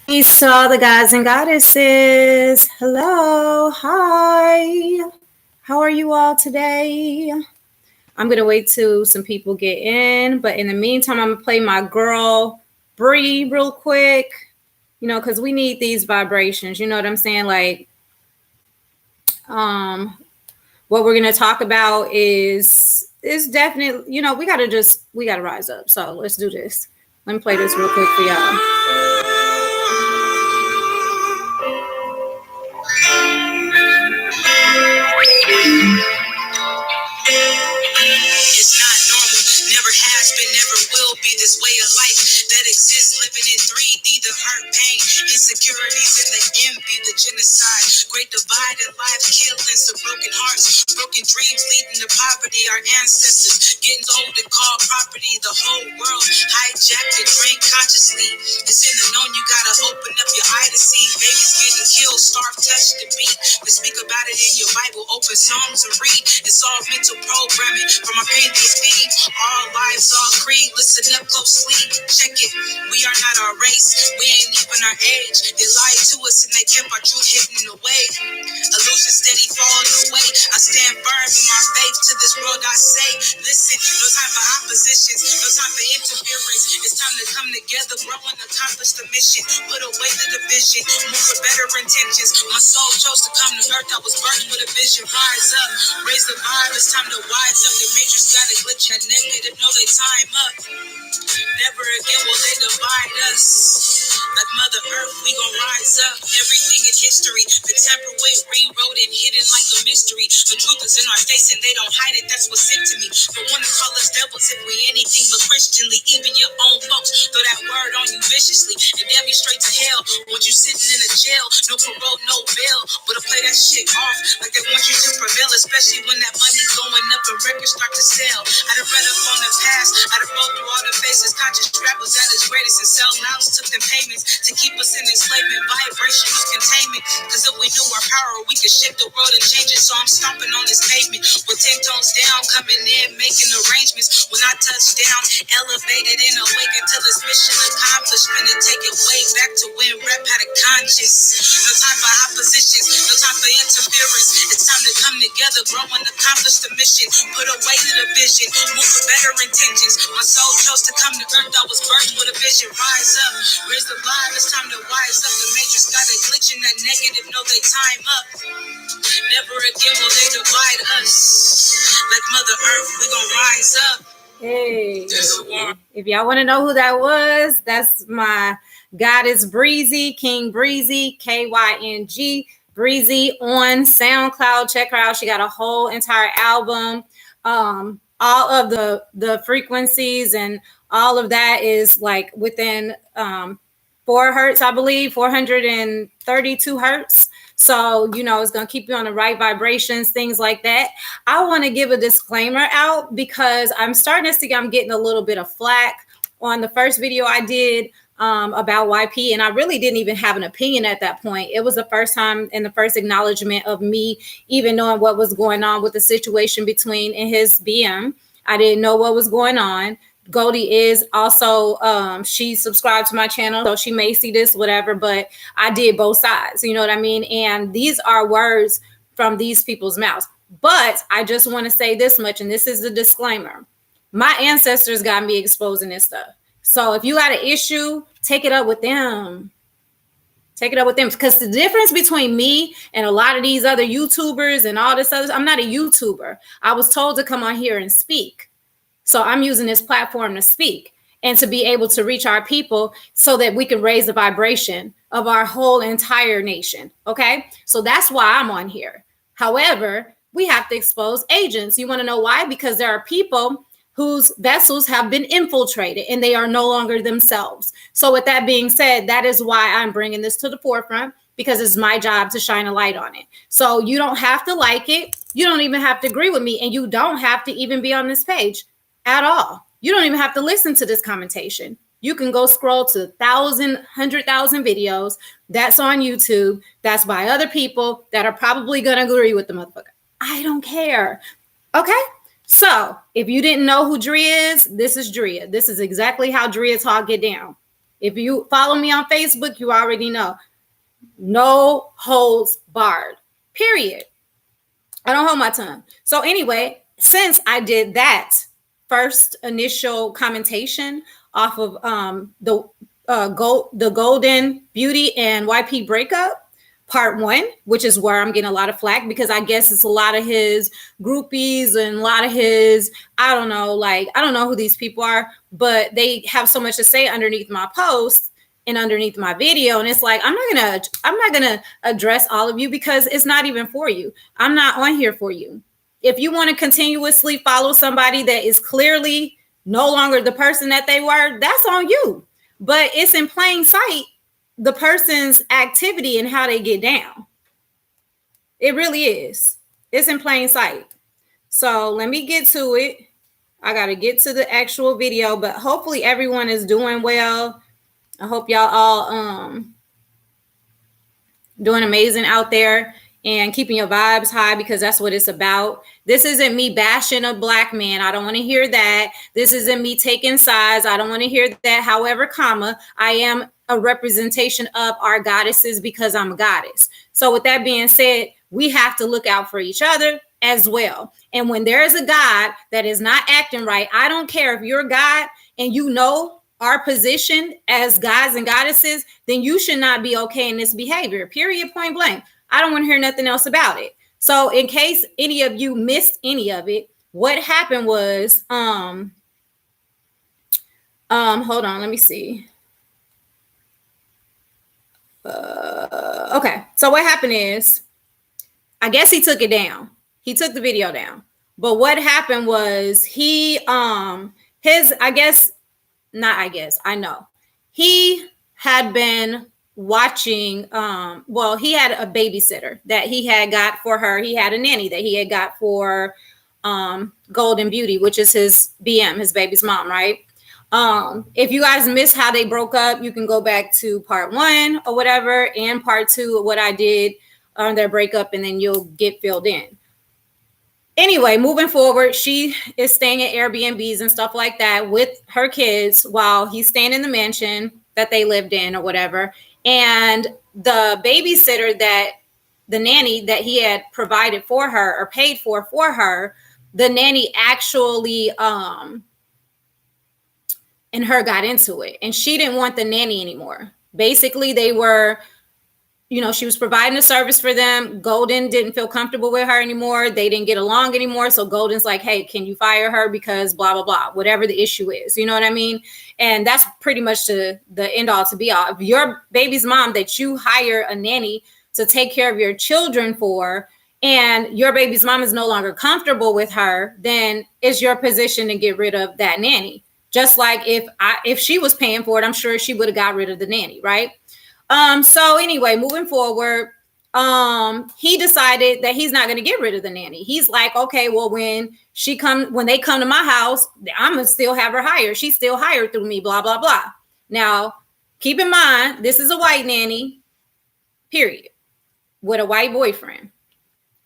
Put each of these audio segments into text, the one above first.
Peace to all the gods and goddesses. Hello. Hi. How are you all today? I'm going to wait till some people get in. But in the meantime, I'm going to play my girl, Bree, real quick. Because we need these vibrations. You know what I'm saying? Um, what we're going to talk about is definitely, we got to rise up. So let's do this. Let me play this real quick for y'all. It's not normal, never has been, never will be this way of life that exists living in 3D. The hurt, pain, insecurities, and the envy, the genocide, great divide in life, killings, the broken hearts, broken dreams leading to poverty. Our ancestors getting old and called property. The whole world hijacked and drained consciously. It's in the known, you gotta open up your eye to see. Babies getting killed, starved, touched, and beat. But speak about it in your Bible, open Psalms and read. It's all mental programming from our previous feed. All lives, all creed. Listen up closely. Check it. We are not our race. We ain't even our age. They lied to us and they kept our truth hidden away. Illusion steady falling away. I stand firm in my faith. To this world I say, listen. No time for oppositions. No time for interference. It's time to come together, grow and accomplish the mission. Put away the division. Move with better intentions. My soul chose to come to earth. I was birthed with a vision. Rise up. Raise the vibe. It's time to wise up. The matrix got a glitch at negative. Know they time up. Never again will they divide us. Like Mother Earth, we gon' rise up. Everything in history, the tampered with, rewrote and hidden like a mystery. The truth is in our face and they don't hide it. That's what's sick to me. But wanna call us devils if we anything but Christianly. Even your own folks throw that word on you viciously and damn you straight to hell. Want you sitting in a jail, no parole, no bail. But to play that shit off like they want you to prevail, especially when that money going up and records start to sell. I done read up on the past, I done rolled through all the faces. Conscious rap was at its greatest and sell mouths took them payments to keep us in enslavement, vibrational containment. Cause if we knew our power, we could shift the world and change it. So I'm stomping on this pavement with 10 tones down, coming in, making arrangements. When I touch down, elevated and awake until this mission accomplished. Finna take it way back to when rap had a conscience. No time for oppositions, no time for interference. It's time to come together, grow and accomplish the mission. Put away the division, move with better intentions. My soul chose to come to earth, I was birthed with a vision. Rise up, raise the vibe, it's time to wise up. The matrix got a glitch in that negative, know they time up. Never again will they divide us. Like Mother Earth, we gon' rise up. Hey, if y'all want to know who that was, that's my goddess Breezy, King Breezy, KYNG, Breezy on SoundCloud. Check her out. She got a whole entire album. All of the frequencies and all of that is like within 4 hertz, I believe, 432 hertz. So, it's going to keep you on the right vibrations, things like that. I want to give a disclaimer out because I'm starting to see I'm getting a little bit of flack on the first video I did about YP. And I really didn't even have an opinion at that point. It was the first time and the first acknowledgement of me even knowing what was going on with the situation between and his BM. I didn't know what was going on. Goldie is also, she subscribed to my channel, so she may see this, whatever, but I did both sides, you know what I mean? And these are words from these people's mouths. But I just want to say this much, and this is the disclaimer. My ancestors got me exposing this stuff. So if you got an issue, take it up with them. Take it up with them. Because the difference between me and a lot of these other YouTubers and all this other, I'm not a YouTuber. I was told to come on here and speak. So I'm using this platform to speak and to be able to reach our people so that we can raise the vibration of our whole entire nation. Okay. So that's why I'm on here. However, we have to expose agents. You want to know why? Because there are people whose vessels have been infiltrated and they are no longer themselves. So with that being said, that is why I'm bringing this to the forefront, because it's my job to shine a light on it. So you don't have to like it. You don't even have to agree with me, and you don't have to even be on this page at all. You don't even have to listen to this commentation. You can go scroll to 1,000, 100,000 videos that's on YouTube. That's by other people that are probably going to agree with the motherfucker. I don't care. Okay. So if you didn't know who Drea is, this is Drea. This is exactly how Drea talk get down. If you follow me on Facebook, you already know. No holds barred, period. I don't hold my tongue. So anyway, since I did that first initial commentation off of the Golden Beauty and YP breakup, part 1, which is where I'm getting a lot of flack, because I guess it's a lot of his groupies and a lot of his, I don't know who these people are, but they have so much to say underneath my posts and underneath my video, and it's like I'm not gonna address all of you because it's not even for you. I'm not on here for you. If you want to continuously follow somebody that is clearly no longer the person that they were, that's on you. But it's in plain sight, the person's activity and how they get down. It really is. It's in plain sight. So let me get to it. I got to get to the actual video, but hopefully everyone is doing well. I hope y'all all doing amazing out there and keeping your vibes high, because that's what it's about. This isn't me bashing a black man. I don't want to hear that. This isn't me taking sides. I don't want to hear that. However, I am a representation of our goddesses because I'm a goddess. So with that being said, we have to look out for each other as well. And when there is a God that is not acting right, I don't care if you're God and you know our position as gods and goddesses, then you should not be okay in this behavior, period, point blank. I don't want to hear nothing else about it. So in case any of you missed any of it, what happened was, hold on, let me see. Okay, so what happened is, I guess he took it down. He took the video down. But what happened was he I know. He had been watching, he had a babysitter that he had got for her. He had a nanny that he had got for Golden Beauty, which is his BM, his baby's mom, right? If you guys missed how they broke up, you can go back to part 1 or whatever, and part 2 of what I did on their breakup, and then you'll get filled in. Anyway, moving forward, she is staying at Airbnbs and stuff like that with her kids while he's staying in the mansion that they lived in or whatever. And the babysitter, that the nanny that he had provided for her or paid for her, the nanny actually and her got into it, and she didn't want the nanny anymore. Basically, they were, she was providing a service for them. Golden didn't feel comfortable with her anymore. They didn't get along anymore. So Golden's like, hey, can you fire her? Because blah, blah, blah, whatever the issue is. You know what I mean? And that's pretty much the end all to be all. If your baby's mom that you hire a nanny to take care of your children for, and your baby's mom is no longer comfortable with her, then it's your position to get rid of that nanny. Just like if she was paying for it, I'm sure she would have got rid of the nanny, right? So anyway, moving forward, he decided that he's not going to get rid of the nanny. He's like, okay, well, when they come to my house, I'm going to still have her hired. She's still hired through me, blah, blah, blah. Now, keep in mind, this is a white nanny, period, with a white boyfriend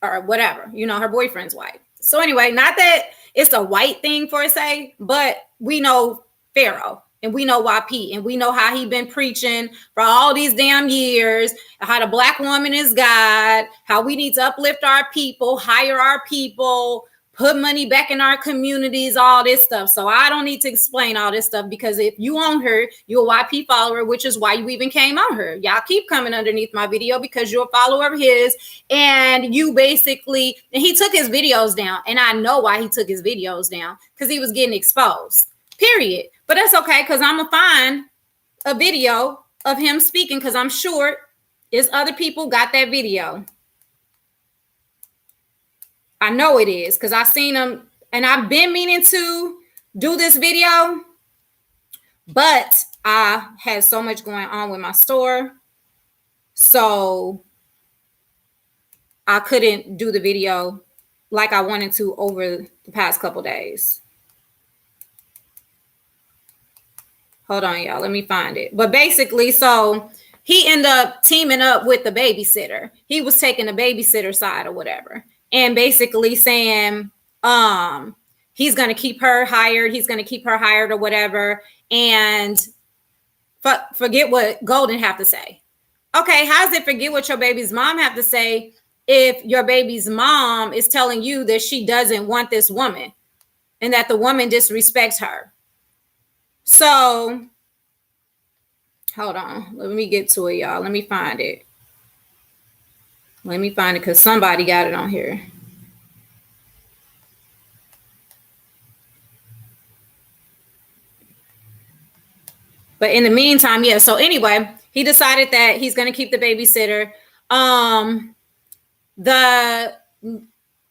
or whatever, her boyfriend's white. So anyway, not that it's a white thing per se, but we know Pharaoh. And we know YP, and we know how he been preaching for all these damn years, how the black woman is God, how we need to uplift our people, hire our people, put money back in our communities, all this stuff. So I don't need to explain all this stuff, because if you on her, you're a YP follower, which is why you even came on her. Y'all keep coming underneath my video because you're a follower of his, and you basically, and he took his videos down, and I know why he took his videos down, because he was getting exposed, period. But that's okay, because I'm going to find a video of him speaking, because I'm sure there's other people got that video. I know it is, because I've seen him, and I've been meaning to do this video, but I had so much going on with my store, so I couldn't do the video like I wanted to over the past couple days. Hold on, y'all. Let me find it. But basically, so he ended up teaming up with the babysitter. He was taking the babysitter side or whatever, and basically saying he's going to keep her hired. He's going to keep her hired or whatever. And forget what Golden have to say. Okay, how's it forget what your baby's mom have to say if your baby's mom is telling you that she doesn't want this woman and that the woman disrespects her? So, hold on. Let me get to it, y'all. Let me find it. Because somebody got it on here. But in the meantime, yeah. So anyway, he decided that he's going to keep the babysitter.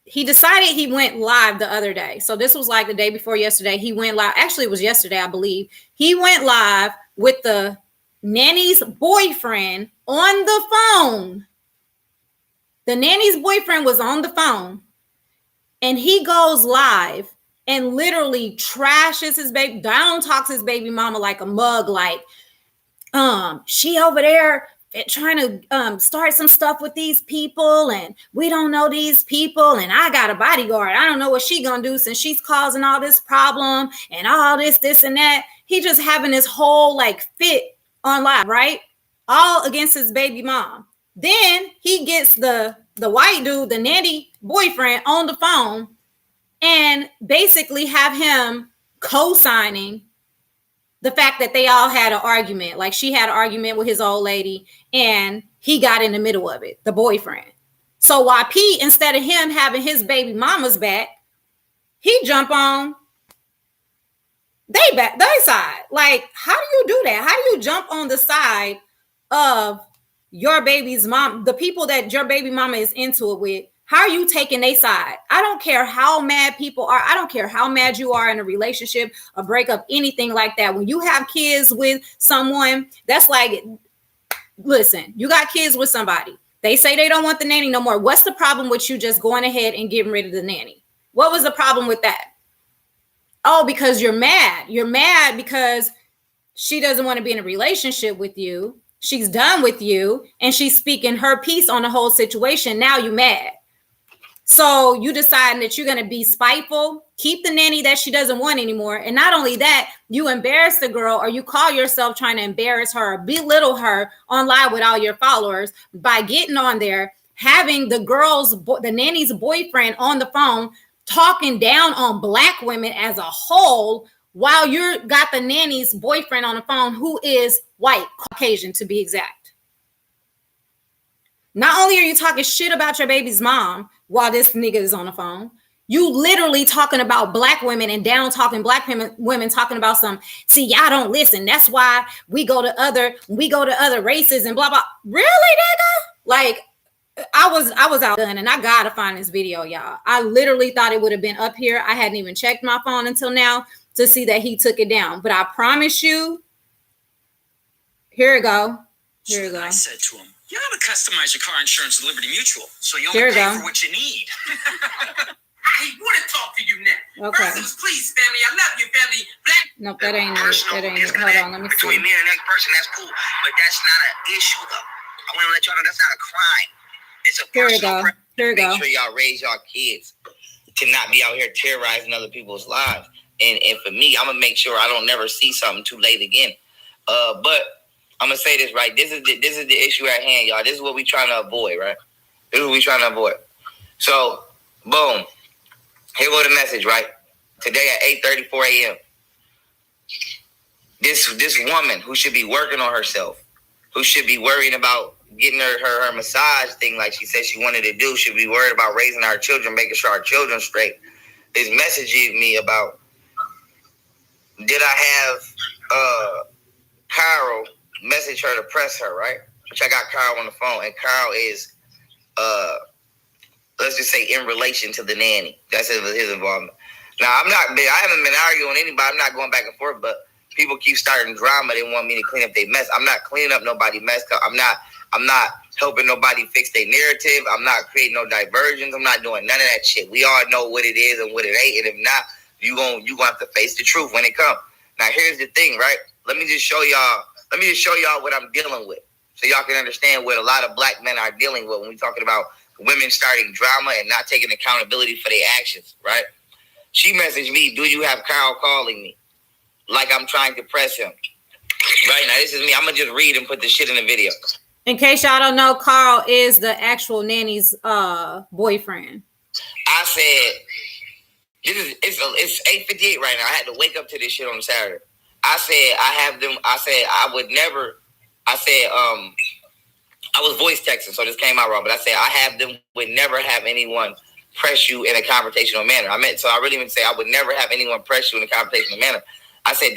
He decided he went live the other day. So this was like the day before yesterday. He went live. Actually, it was yesterday, I believe. He went live with the nanny's boyfriend on the phone. The nanny's boyfriend was on the phone. And he goes live and literally trashes his baby, down talks his baby mama like a mug, like, she over there trying to start some stuff with these people, and we don't know these people, and I got a bodyguard. I don't know what she gonna do since she's causing all this problem and all this and that. He just having this whole like fit on live, right? All against his baby mom. Then he gets the white dude, the nanny boyfriend, on the phone and basically have him co-signing the fact that they all had an argument. Like she had an argument with his old lady and he got in the middle of it, the boyfriend. So while Pete, instead of him having his baby mama's back, he jump on their side. Like, how do you do that? How do you jump on the side of your baby's mom, the people that your baby mama is into it with? How are you taking their side? I don't care how mad people are. I don't care how mad you are in a relationship, a breakup, anything like that. When you have kids with someone, that's like, listen, you got kids with somebody. They say they don't want the nanny no more. What's the problem with you just going ahead and getting rid of the nanny? What was the problem with that? Oh, because you're mad. You're mad because she doesn't want to be in a relationship with you. She's done with you and she's speaking her piece on the whole situation. Now you mad. So you deciding that you're going to be spiteful, keep the nanny that she doesn't want anymore. And not only that, you embarrass the girl, or you call yourself trying to embarrass her, belittle her online with all your followers by getting on there, having the nanny's boyfriend on the phone, talking down on Black women as a whole, while you got the nanny's boyfriend on the phone who is white, Caucasian to be exact. Not only are you talking shit about your baby's mom while this nigga is on the phone, you literally talking about Black women and down talking Black women talking about some, see, y'all don't listen. That's why we go to other races and blah, blah. Really, nigga? Like, I was outdone, and I gotta find this video, y'all. I literally thought it would have been up here. I hadn't even checked my phone until now to see that he took it down. But I promise you, here we go. I said to him, you gotta customize your car insurance with Liberty Mutual, so you only pay for what you need. I want to talk to you now. Okay. Please, family. I love you, family. Nope, that ain't it. That ain't it. Hold on, let me see. Between me and the next person, that's cool. But that's not an issue, though. I want to let y'all know that's not a crime. It's a personal preference. Here we go. Make sure y'all raise y'all kids to not be out here terrorizing other people's lives. And for me, I'm going to make sure I don't never see something too late again. But I'm going to say this, right? This is the issue at hand, y'all. This is what we trying to avoid, right? This is what we trying to avoid. So, boom. Here go the message, right? Today at 8:34 a.m. This woman who should be working on herself, who should be worrying about getting her massage thing like she said she wanted to do, should be worried about raising our children, making sure our children straight, is messaging me about, did I have Carl message her to press her, right? Which I got Carl on the phone, and Carl is let's just say in relation to the nanny. That's his involvement. Now I haven't been arguing with anybody. I'm not going back and forth, but people keep starting drama. They want me to clean up their mess. I'm not cleaning up nobody's mess. I'm not helping nobody fix their narrative. I'm not creating no diversions. I'm not doing none of that shit. We all know what it is and what it ain't. And if not, you gonna have to face the truth when it comes. Now here's the thing, right? Let me just show y'all what I'm dealing with, so y'all can understand what a lot of Black men are dealing with when we're talking about women starting drama and not taking accountability for their actions, right? She messaged me, do you have Carl calling me? Like I'm trying to press him. Right now, this is me. I'm gonna just read and put the shit in the video. In case y'all don't know, Carl is the actual nanny's boyfriend. I said, it's 8:58 right now. I had to wake up to this shit on Saturday. I said I would never. I said I was voice texting, so this came out wrong. But I said would never have anyone press you in a confrontational manner. So I really meant to say I would never have anyone press you in a confrontational manner. I said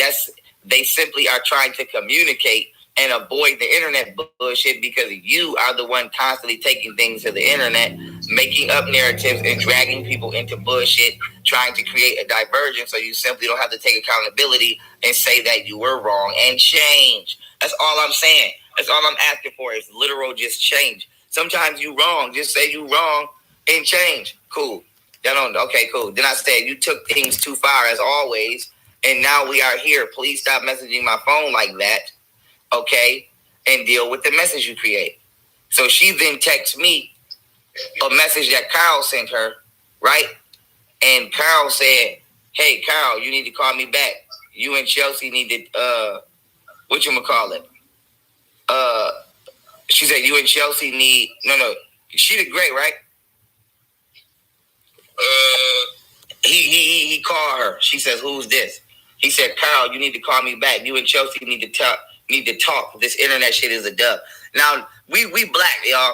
they simply are trying to communicate and avoid the internet bullshit because you are the one constantly taking things to the internet, making up narratives and dragging people into bullshit, trying to create a divergence so you simply don't have to take accountability and say that you were wrong and change. That's all I'm saying. That's all I'm asking for is literal just change. Sometimes you wrong. Just say you wrong and change. Cool. Okay, cool. Then I said you took things too far as always, and now we are here. Please stop messaging my phone like that. Okay, and deal with the message you create. So she then texts me a message that Carl sent her, right? And Carl said, "Hey, Carl, you need to call me back. You and Chelsea need to whatchamacallit? She said you and Chelsea need no. She did great, right? He called her. She says, "Who's this?" He said, "Carl, you need to call me back. You and Chelsea need to talk. This internet shit is a dub." Now, we black, y'all.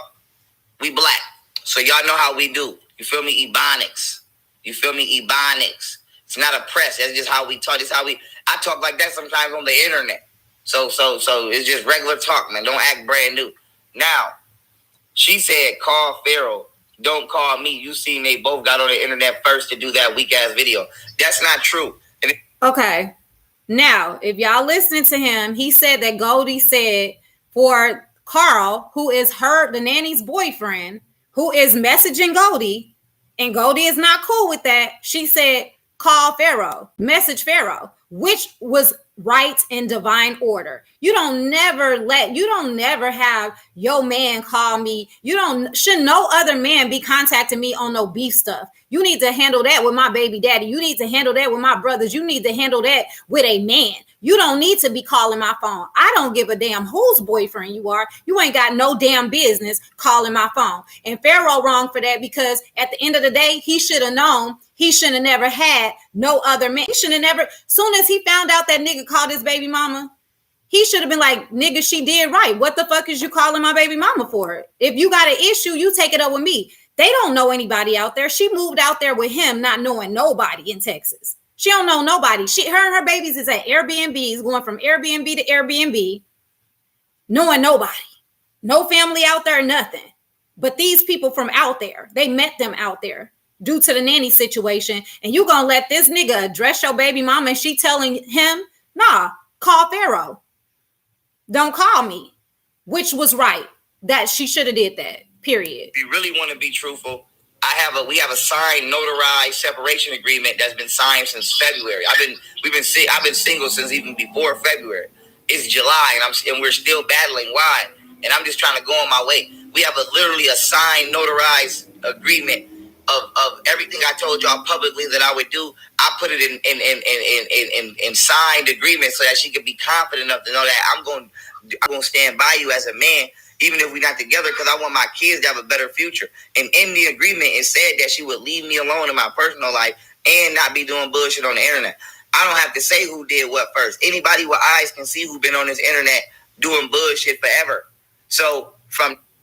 We black. So y'all know how we do. You feel me? Ebonics. Ebonics. It's not oppressed. That's just how we talk. I talk like that sometimes on the internet. So it's just regular talk, man. Don't act brand new. Now, she said, "Call Pharaoh. Don't call me. You seen they both got on the internet first to do that weak ass video." That's not true. Okay. Now, if y'all listening to him, he said that Goldie said for Carl, who is the nanny's boyfriend, who is messaging Goldie, and Goldie is not cool with that. She said, call Pharaoh, message Pharaoh, which was right in divine order. You don't never have your man call me. Should no other man be contacting me on no beef stuff. You need to handle that with my baby daddy. You need to handle that with my brothers. You need to handle that with a man. You don't need to be calling my phone. I don't give a damn whose boyfriend you are. You ain't got no damn business calling my phone. And Pharaoh wrong for that because at the end of the day, he should have known he shouldn't have never had no other man. He shouldn't have never, soon as he found out that nigga called his baby mama, he should have been like, nigga, she did right. What the fuck is you calling my baby mama for? If you got an issue, you take it up with me. They don't know anybody out there. She moved out there with him, not knowing nobody in Texas. She don't know nobody. Her and her babies is at Airbnbs, going from Airbnb to Airbnb, knowing nobody. No family out there, nothing. But these people from out there, they met them out there due to the nanny situation. And you gonna let this nigga address your baby mama and she telling him, nah, call Pharaoh. Don't call me. Which was right. That she should have did that. Period. If you really want to be truthful, we have a signed, notarized separation agreement that's been signed since February. I've been single since even before February. It's July and we're still battling. Why? And I'm just trying to go on my way. We have literally a signed, notarized agreement of everything I told y'all publicly that I would do. I put it in signed agreement so that she could be confident enough to know that I'm going to stand by you as a man, even if we're not together, because I want my kids to have a better future. And in the agreement, it said that she would leave me alone in my personal life and not be doing bullshit on the internet. I don't have to say who did what first. Anybody with eyes can see who's been on this internet doing bullshit forever.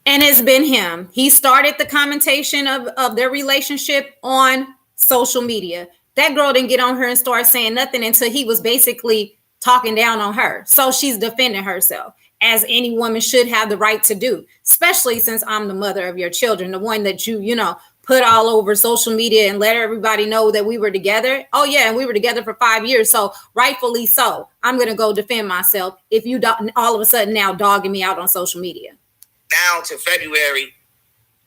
And it's been him. He started the commentation of their relationship on social media. That girl didn't get on her and start saying nothing until he was basically talking down on her. So she's defending herself, as any woman should have the right to do, especially since I'm the mother of your children, the one that you put all over social media and let everybody know that we were together. Oh yeah, and we were together for 5 years. So rightfully so, I'm going to go defend myself if you all of a sudden now dogging me out on social media. Down to February,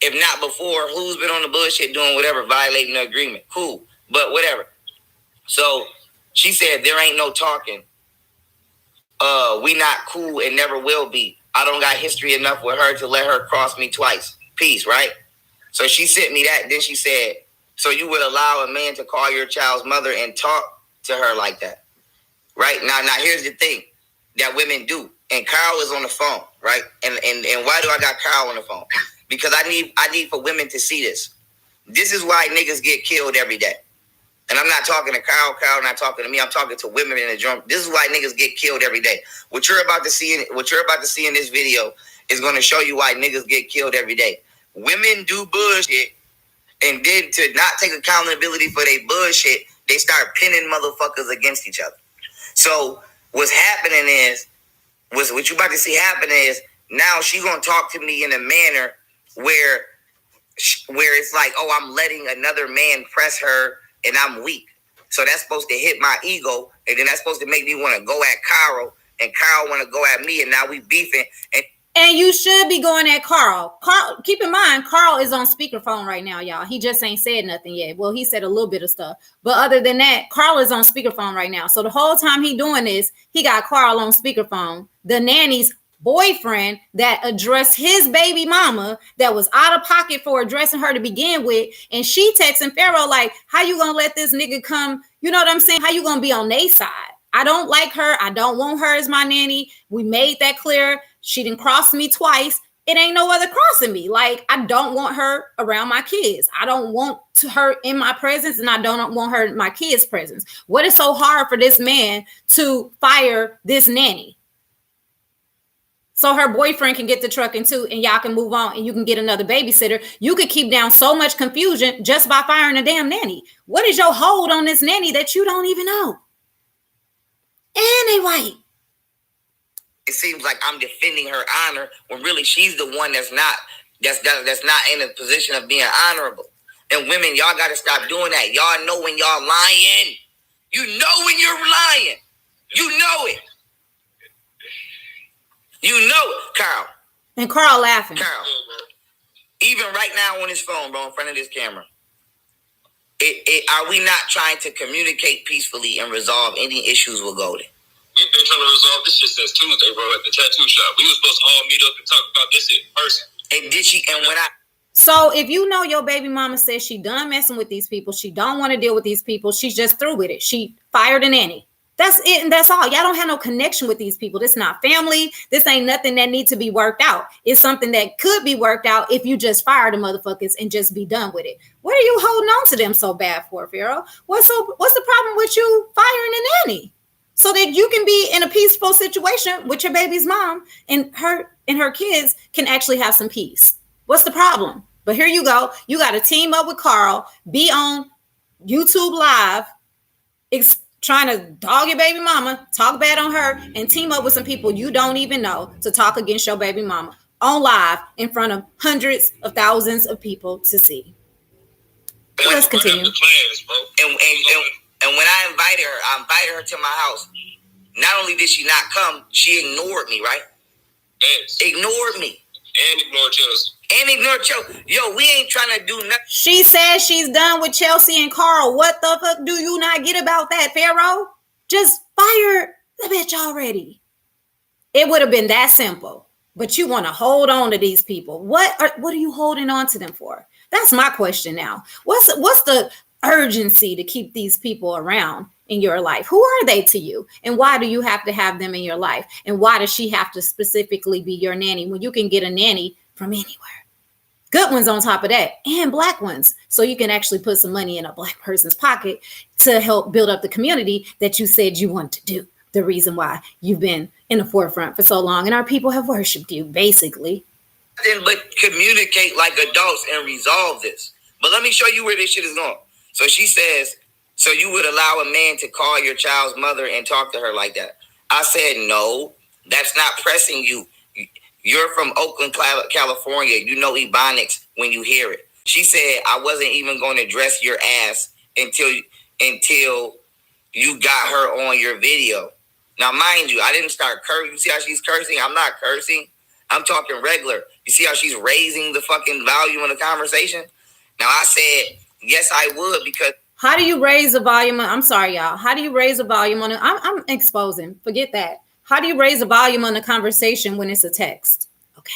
if not before, who's been on the bullshit doing whatever, violating the agreement? Cool, but whatever. So she said there ain't no talking. We not cool and never will be. I don't got history enough with her to let her cross me twice. Peace, right? So she sent me that. Then she said, so you would allow a man to call your child's mother and talk to her like that? Right? Now here's the thing. that women do. And Carl is on the phone, right? And why do I got Carl on the phone? Because I need for women to see this. This is why niggas get killed every day. And I'm not talking to Carl, not talking to me. I'm talking to women in the drum. This is why niggas get killed every day. What you're about to see in this video is going to show you why niggas get killed every day. Women do bullshit, and then to not take accountability for their bullshit, they start pinning motherfuckers against each other. So what you about to see happen is now she gonna talk to me in a manner where it's like, oh, I'm letting another man press her and I'm weak. So that's supposed to hit my ego, and then that's supposed to make me want to go at Carl, and Carl want to go at me, and now we beefing. And you should be going at Carl. Carl, keep in mind, Carl is on speakerphone right now, y'all. He just ain't said nothing yet. Well, he said a little bit of stuff. But other than that, Carl is on speakerphone right now. So the whole time he doing this, he got Carl on speakerphone. The nanny's boyfriend that addressed his baby mama that was out of pocket for addressing her to begin with. And she texting Pharaoh like, how you gonna let this nigga come? You know what I'm saying? How you gonna be on their side? I don't like her. I don't want her as my nanny. We made that clear. She didn't cross me twice. It ain't no other crossing me. Like, I don't want her around my kids. I don't want her in my presence, and I don't want her in my kids' presence. What is so hard for this man to fire this nanny? So her boyfriend can get the truck and y'all can move on, and you can get another babysitter. You could keep down so much confusion just by firing a damn nanny. What is your hold on this nanny that you don't even know? And they white. It seems like I'm defending her honor when really she's the one that's not in a position of being honorable. And women, y'all got to stop doing that. Y'all know when y'all lying. You know when you're lying. You know it. You know it, Carl. And Carl laughing. Carl, even right now on his phone, bro, in front of this camera, are we not trying to communicate peacefully and resolve any issues with Goldie? We've been trying to resolve this shit since Tuesday, bro, at the tattoo shop. We were supposed to all meet up and talk about this in person. And did she? And when I... So if you know your baby mama says she done messing with these people, she don't want to deal with these people, she's just through with it. She fired a nanny. That's it, and that's all. Y'all don't have no connection with these people. This not family. This ain't nothing that needs to be worked out. It's something that could be worked out if you just fire the motherfuckers and just be done with it. What are you holding on to them so bad for, Pharaoh? What's the problem with you firing a nanny? So that you can be in a peaceful situation with your baby's mom, and her kids can actually have some peace. What's the problem? But here you go. You got to team up with Carl, be on YouTube Live, trying to dog your baby mama, talk bad on her, and team up with some people you don't even know to talk against your baby mama on live in front of hundreds of thousands of people to see. Let's continue. And when I invited her to my house. Not only did she not come, she ignored me, right? Yes. Ignored me. And ignored Chelsea. And ignored Chelsea. Yo, we ain't trying to do nothing. She says she's done with Chelsea and Carl. What the fuck do you not get about that, Pharaoh? Just fire the bitch already. It would have been that simple. But you want to hold on to these people. What are you holding on to them for? That's my question now. What's the urgency to keep these people around in your life? Who are they to you? And why do you have to have them in your life? And why does she have to specifically be your nanny when you can get a nanny from anywhere? Good ones on top of that, and black ones. So you can actually put some money in a black person's pocket to help build up the community that you said you want to do. The reason why you've been in the forefront for so long, and our people have worshiped you, basically. But communicate like adults and resolve this. But let me show you where this shit is going. So she says, so you would allow a man to call your child's mother and talk to her like that? I said, no, that's not pressing you. You're from Oakland, California. You know Ebonics when you hear it. She said, I wasn't even going to dress your ass until you got her on your video. Now, mind you, I didn't start cursing. You see how she's cursing? I'm not cursing. I'm talking regular. You see how she's raising the fucking volume of the conversation? Now, I said, yes, I would, because... How do you raise the volume? I'm sorry, y'all. How do you raise the volume on it? I'm exposing. Forget that. How do you raise the volume on the conversation when it's a text? Okay.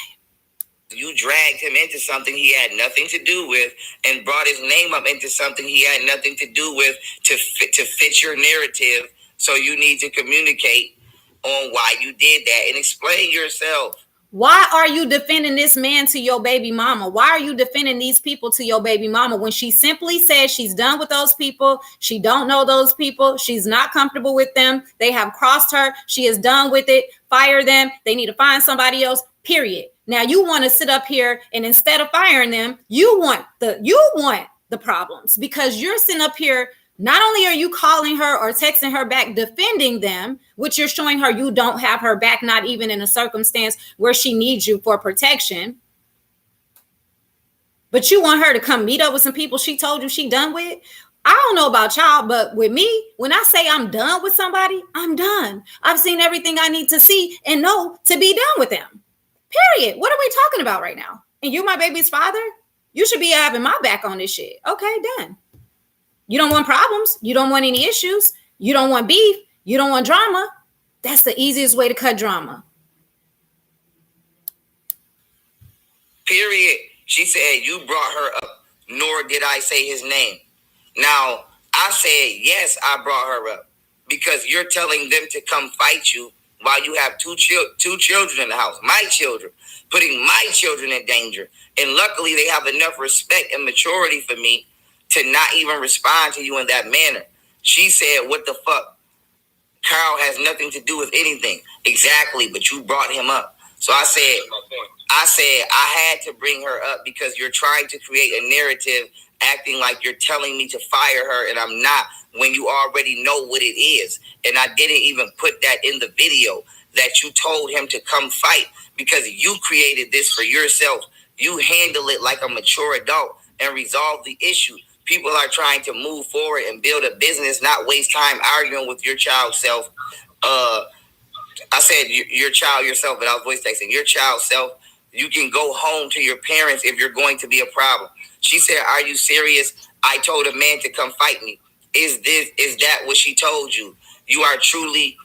You dragged him into something he had nothing to do with and brought his name up into something he had nothing to do with to fit your narrative. So you need to communicate on why you did that and explain yourself. Why are you defending this man to your baby mama? Why are you defending these people to your baby mama when she simply said she's done with those people? She don't know those people. She's not comfortable with them. They have crossed her. She is done with it. Fire them. They need to find somebody else, period. Now you want to sit up here and instead of firing them, you want the problems because you're sitting up here. Not only are you calling her or texting her back, defending them, which you're showing her you don't have her back, not even in a circumstance where she needs you for protection. But you want her to come meet up with some people she told you she done with. I don't know about y'all, but with me, when I say I'm done with somebody, I'm done. I've seen everything I need to see and know to be done with them. Period. What are we talking about right now? And you're my baby's father? You should be having my back on this shit. Okay, done. You don't want problems. You don't want any issues. You don't want beef. You don't want drama. That's the easiest way to cut drama. Period. She said you brought her up, nor did I say his name. Now, I said, yes, I brought her up because you're telling them to come fight you while you have two children in the house, my children, putting my children in danger. And luckily, they have enough respect and maturity for me to not even respond to you in that manner. She said, what the fuck? Carl has nothing to do with anything. Exactly, but you brought him up. So I said, I had to bring her up because you're trying to create a narrative acting like you're telling me to fire her and I'm not when you already know what it is. And I didn't even put that in the video that you told him to come fight because you created this for yourself. You handle it like a mature adult and resolve the issue. People are trying to move forward and build a business, not waste time arguing with your child self. I said your child yourself, but I was voice texting. Your child self, you can go home to your parents if you're going to be a problem. She said, are you serious? I told a man to come fight me. Is that what she told you? You are truly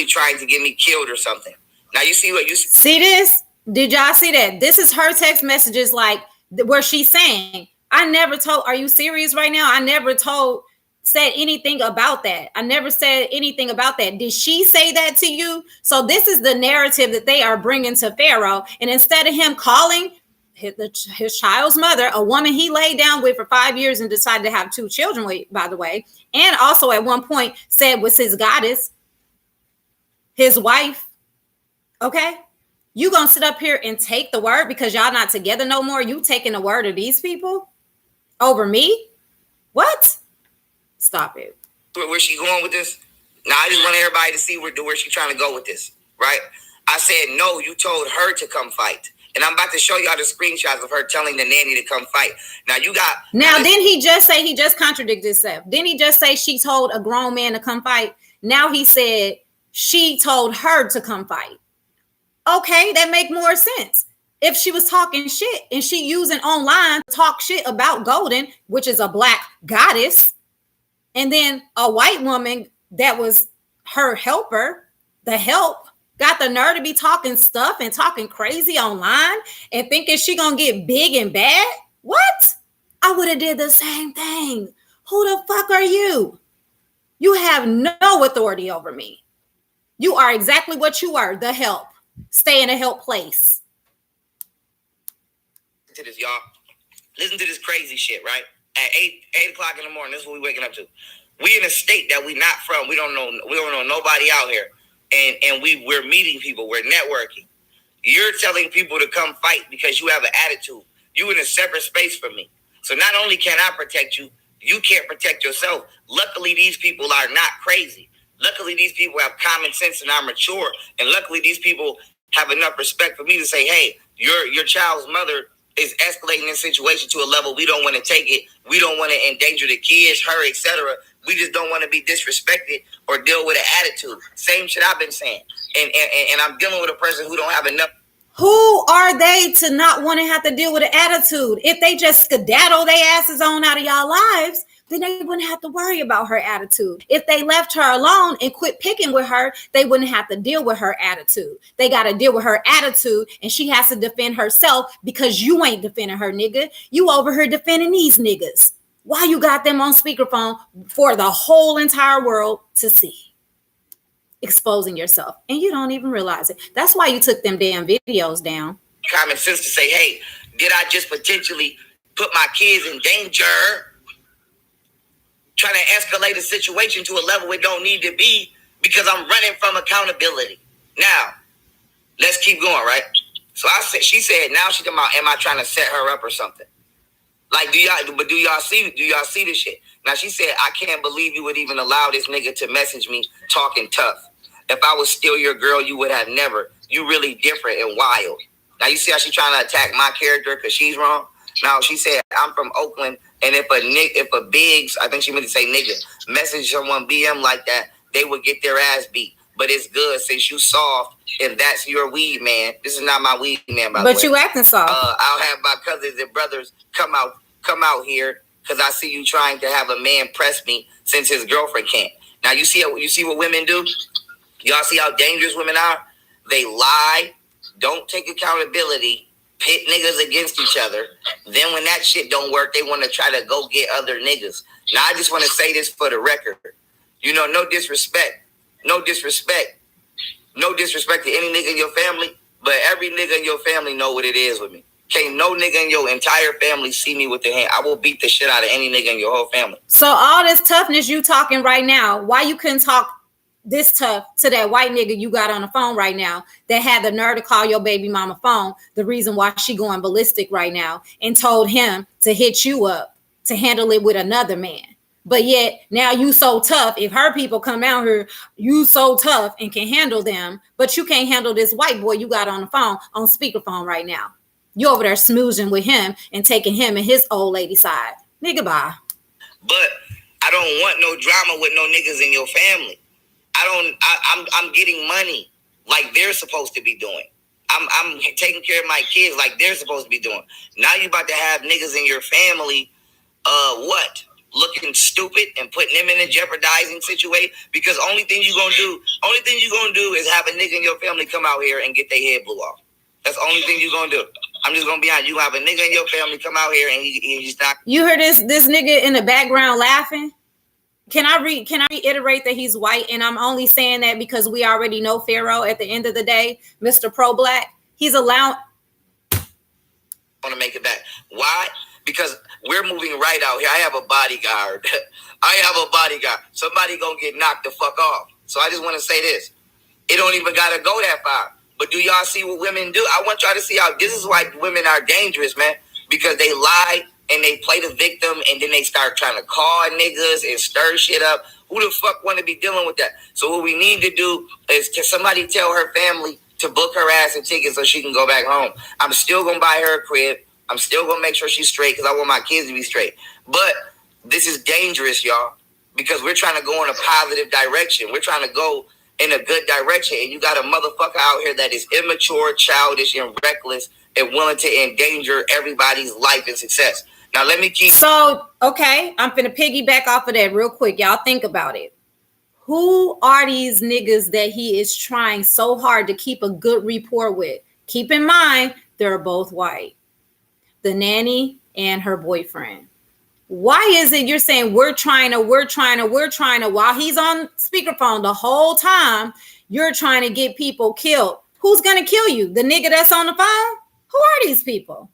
trying to get me killed or something. Now you see what you see this? Did y'all see that? This is her text messages like where she's saying, I never told, are you serious right now? I never said anything about that. I never said anything about that. Did she say that to you? So this is the narrative that they are bringing to Pharaoh. And instead of him calling his child's mother, a woman he laid down with for 5 years and decided to have 2 children with, by the way, and also at one point said was his goddess, his wife. Okay. You gonna sit up here and take the word because y'all not together no more? You taking the word of these people over me? What? Stop it. Where's she going with this? Now, I just want everybody to see where she's trying to go with this, right? I said, no, you told her to come fight. And I'm about to show y'all the screenshots of her telling the nanny to come fight. Now, didn't he just say, he just contradicted himself? Didn't he just say she told a grown man to come fight? Now he said she told her to come fight. Okay, that make more sense. If she was talking shit and she using online to talk shit about Golden, which is a black goddess, and then a white woman that was her helper, the help, got the nerve to be talking stuff and talking crazy online and thinking she gonna get big and bad? What? I would have did the same thing. Who the fuck are you? You have no authority over me. You are exactly what you are, the help. Stay in a help place. To this, y'all. Listen to this crazy shit, right? At 8 o'clock in the morning, this is what we waking up to. We in a state that we not from. We don't know nobody out here. And we're meeting people, we're networking. You're telling people to come fight because you have an attitude. You in a separate space from me. So not only can I protect you, you can't protect yourself. Luckily, these people are not crazy. Luckily, these people have common sense and are mature. And luckily, these people have enough respect for me to say, hey, your child's mother is escalating this situation to a level we don't want to take it. We don't want to endanger the kids, her, etc. We just don't want to be disrespected or deal with an attitude. Same shit I've been saying. And I'm dealing with a person who don't have enough. Who are they to not want to have to deal with an attitude? If they just skedaddle their asses on out of y'all lives, then they wouldn't have to worry about her attitude. If they left her alone and quit picking with her, they wouldn't have to deal with her attitude. They got to deal with her attitude, and she has to defend herself because you ain't defending her, nigga. You over here defending these niggas. Why you got them on speakerphone for the whole entire world to see? exposing yourself, and you don't even realize it. That's why you took them damn videos down. Common sense to say, hey, did I just potentially put my kids in danger? Trying to escalate a situation to a level it don't need to be because I'm running from accountability. Now, let's keep going, right? So she said, now she's talking about, am I trying to set her up or something? Like, do y'all see this shit? Now she said, I can't believe you would even allow this nigga to message me talking tough. If I was still your girl, you would have never. You really different and wild. Now you see how she trying to attack my character because she's wrong? Now she said, I'm from Oakland, and if a Biggs, I think she meant to say nigga, message someone BM like that, they would get their ass beat. But it's good since you soft, if that's your weed man. This is not my weed man, by the way. But you acting soft. I'll have my cousins and brothers come out here because I see you trying to have a man press me since his girlfriend can't. Now you see what women do? Y'all see how dangerous women are? They lie, don't take accountability, pit niggas against each other. Then when that shit don't work, they want to try to go get other niggas. Now I just want to say this for the record. You know, no disrespect to any nigga in your family, but every nigga in your family know what it is with me. Can't no nigga in your entire family see me with the hand. I will beat the shit out of any nigga in your whole family. So all this toughness you talking right now, why you couldn't talk this tough to that white nigga you got on the phone right now that had the nerve to call your baby mama phone, the reason why she going ballistic right now, and told him to hit you up to handle it with another man. But yet now you so tough. If her people come out here, you so tough and can handle them, but you can't handle this white boy you got on the phone on speakerphone right now. You over there smoozing with him and taking him and his old lady side. Nigga, bye. But I don't want no drama with no niggas in your family. I'm getting money like they're supposed to be doing. I'm taking care of my kids like they're supposed to be doing. Now you about to have niggas in your family, looking stupid and putting them in a jeopardizing situation, because only thing you gonna do is have a nigga in your family come out here and get their head blew off. That's the only thing you gonna do. I'm just gonna be honest. You have a nigga in your family come out here and he's not. You heard this nigga in the background laughing? Can I reiterate that he's white? And I'm only saying that because we already know Pharaoh at the end of the day, Mr. Pro-Black. He's allowed. I want to make it back. Why? Because we're moving right out here. I have a bodyguard. Somebody gonna get knocked the fuck off. So I just want to say this. It don't even gotta go that far. But do y'all see what women do? I want y'all to see how this is why women are dangerous, man. Because they lie and they play the victim, and then they start trying to call niggas and stir shit up. Who the fuck want to be dealing with that? So what we need to do is to somebody tell her family to book her ass and tickets so she can go back home. I'm still gonna buy her a crib. I'm still gonna make sure she's straight because I want my kids to be straight. But this is dangerous, y'all, because we're trying to go in a positive direction. We're trying to go in a good direction, and you got a motherfucker out here that is immature, childish, and reckless, and willing to endanger everybody's life and success. Now let me keep. So, okay, I'm finna piggyback off of that real quick. Y'all think about it. Who are these niggas that he is trying so hard to keep a good rapport with? Keep in mind, they're both white. The nanny and her boyfriend. Why is it you're saying we're trying to, while he's on speakerphone the whole time, you're trying to get people killed? Who's going to kill you? The nigga that's on the phone? Who are these people?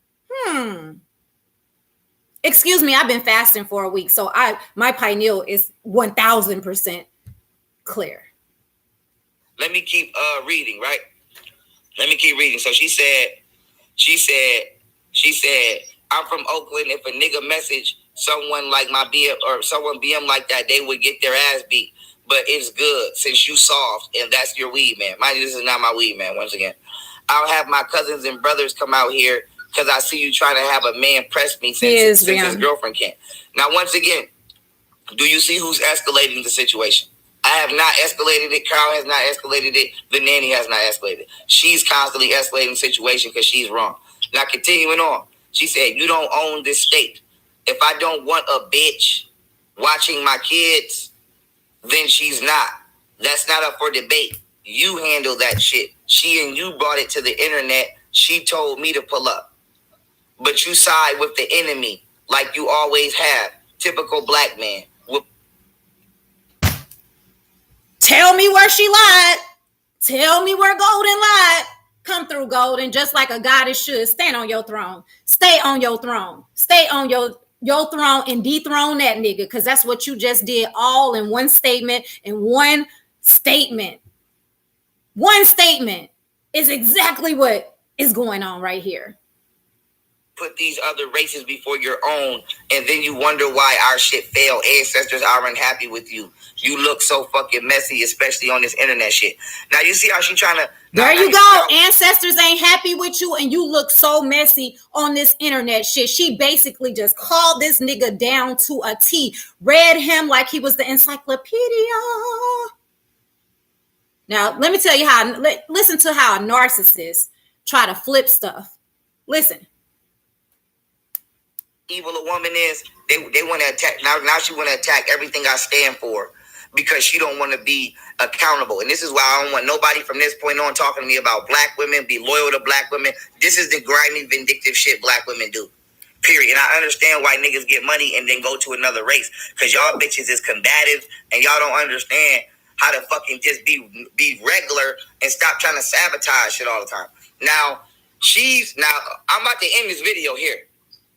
Excuse me, I've been fasting for a week, so my pineal is 1000% clear. Let me keep reading, right? Let me keep reading. So she said, I'm from Oakland. If a nigga message someone like my BM or someone BM like that, they would get their ass beat. But it's good since you soft and that's your weed man. Mind you, this is not my weed man. Once again, I'll have my cousins and brothers come out here because I see you trying to have a man press me since his girlfriend can't. Now, once again, do you see who's escalating the situation? I have not escalated it. Carl has not escalated it. The nanny has not escalated it. She's constantly escalating the situation because she's wrong. Now, continuing on, she said, you don't own this state. If I don't want a bitch watching my kids, then she's not. That's not up for debate. You handle that shit. She and you brought it to the internet. She told me to pull up. But you side with the enemy like you always have. Typical black man. Tell me where she lied. Tell me where Golden lied. Come through, Golden, just like a goddess should. Stand on your throne. Stay on your throne. Stay on your throne and dethrone that nigga, because that's what you just did, all in one statement. And one statement is exactly what is going on right here. Put these other races before your own, and then you wonder why our shit failed. Ancestors aren't happy with you. You look so fucking messy, especially on this internet shit. Now you see how she trying to... There you go. Ancestors ain't happy with you, and you look so messy on this internet shit. She basically just called this nigga down to a T. Read him like he was the encyclopedia. Now, let me tell you how... Listen to how a narcissist try to flip stuff. Listen. Evil a woman is, they want to attack. Now she want to attack everything I stand for because she don't want to be accountable. And this is why I don't want nobody from this point on talking to me about black women, be loyal to black women. This is the grimy, vindictive shit black women do. Period. And I understand why niggas get money and then go to another race, because y'all bitches is combative and y'all don't understand how to fucking just be regular and stop trying to sabotage shit all the time. Now, I'm about to end this video here.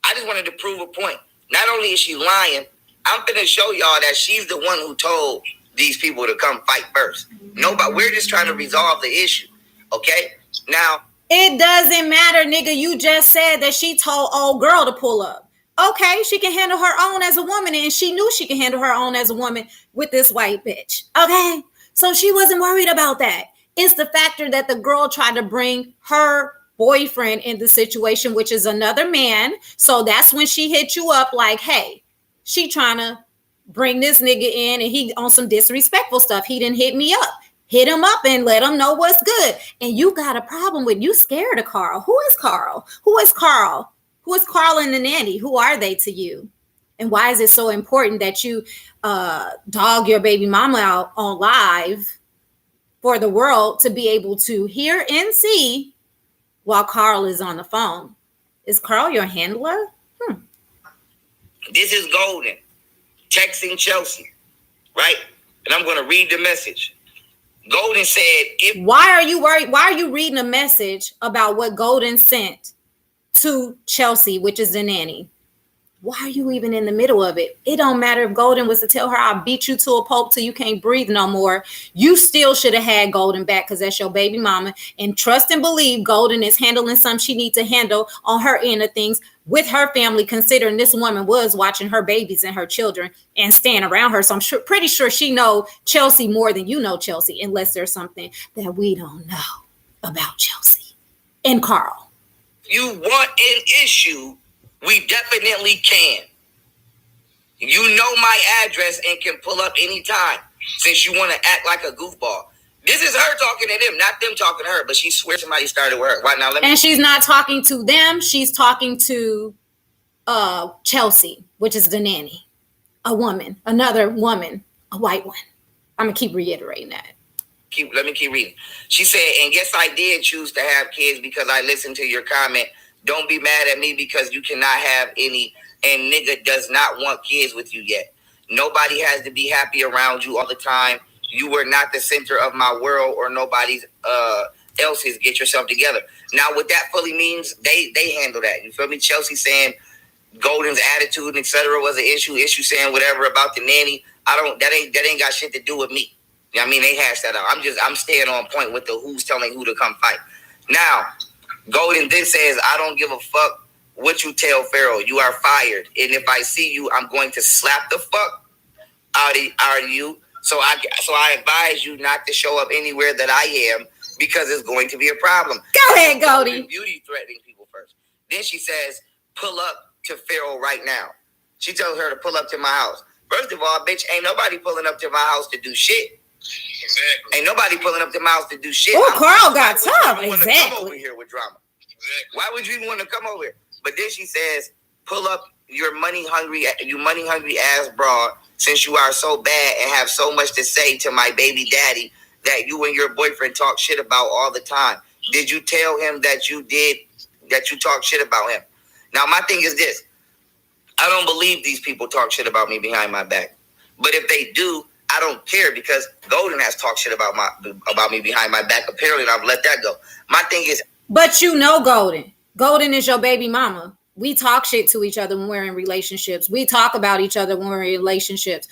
I just wanted to prove a point. Not only is she lying, I'm finna show y'all that she's the one who told these people to come fight first. Nobody, we're just trying to resolve the issue. Okay? Now, it doesn't matter, nigga. You just said that she told old girl to pull up. Okay, she can handle her own as a woman, and she knew she could handle her own as a woman with this white bitch. Okay? So she wasn't worried about that. It's the factor that the girl tried to bring her boyfriend in the situation, which is another man. So that's when she hit you up like, hey, she trying to bring this nigga in and he on some disrespectful stuff. He didn't hit me up. Hit him up and let him know what's good. And you got a problem with, you scared of Carl. Who is Carl? Who is Carl? Who is Carl and the nanny? Who are they to you? And why is it so important that you dog your baby mama out on live for the world to be able to hear and see while Carl is on the phone? Is Carl your handler? This is Golden texting Chelsea, right? And I'm going to read the message. Golden said, why are you worried? Why are you reading a message about what Golden sent to Chelsea, which is the nanny? Why are you even in the middle of it? It don't matter if Golden was to tell her, I'll beat you to a pulp till you can't breathe no more. You still should have had Golden back, because that's your baby mama. And trust and believe Golden is handling something she needs to handle on her end of things with her family, considering this woman was watching her babies and her children and staying around her. So I'm pretty sure she know Chelsea more than you know Chelsea, unless there's something that we don't know about Chelsea and Carl. You want an issue? We definitely can. You know my address and can pull up anytime, since you want to act like a goofball. This is her talking to them, not them talking to her, but she swears somebody started with her. Right now, and she's not talking to them. She's talking to Chelsea, which is the nanny. A woman, another woman, a white one. I'm going to keep reiterating that. Let me keep reading. She said, and yes, I did choose to have kids because I listened to your comment. Don't be mad at me because you cannot have any, and nigga does not want kids with you yet. Nobody has to be happy around you all the time. You were not the center of my world or nobody's else's. Get yourself together. Now, what that fully means, they handle that. You feel me? Chelsea saying Golden's attitude, etc., was an issue. Issue saying whatever about the nanny. That ain't got shit to do with me. You know what I mean? They hashed that out. I'm staying on point with the who's telling who to come fight. Now, Golden then says, I don't give a fuck what you tell Pharaoh. You are fired. And if I see you, I'm going to slap the fuck out of you. So I advise you not to show up anywhere that I am, because it's going to be a problem. Go ahead, Goldie. Beauty threatening people first. Then she says, pull up to Pharaoh right now. She tells her to pull up to my house. First of all, bitch, ain't nobody pulling up to my house to do shit. Exactly. Ain't nobody pulling up to my house to do shit. Oh, Carl got tough. Exactly. Come over here with drama. Exactly. Why would you even want to come over here? But then she says, pull up your money hungry ass broad, since you are so bad and have so much to say to my baby daddy that you and your boyfriend talk shit about all the time. Did you tell him that you talk shit about him? Now, my thing is this. I don't believe these people talk shit about me behind my back. But if they do, I don't care because Golden has talked shit about me behind my back. Apparently, and I've let that go. My thing is, but you know, Golden is your baby mama. We talk shit to each other when we're in relationships. We talk about each other when we're in relationships.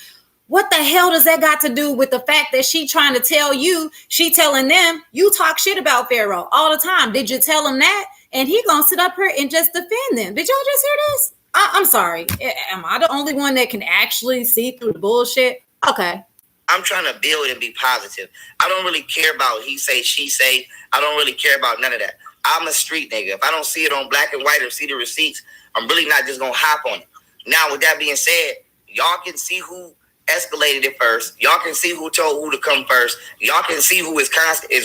What the hell does that got to do with the fact that she trying to tell you, she telling them, you talk shit about Pharaoh all the time? Did you tell him that? And he gonna sit up here and just defend them. Did y'all just hear this? I'm sorry. Am I the only one that can actually see through the bullshit? Okay. I'm trying to build and be positive. I don't really care about he say, she say. I don't really care about none of that. I'm a street nigga. If I don't see it on black and white or see the receipts, I'm really not just gonna hop on it. Now, with that being said, y'all can see who escalated it first. Y'all can see who told who to come first. Y'all can see who is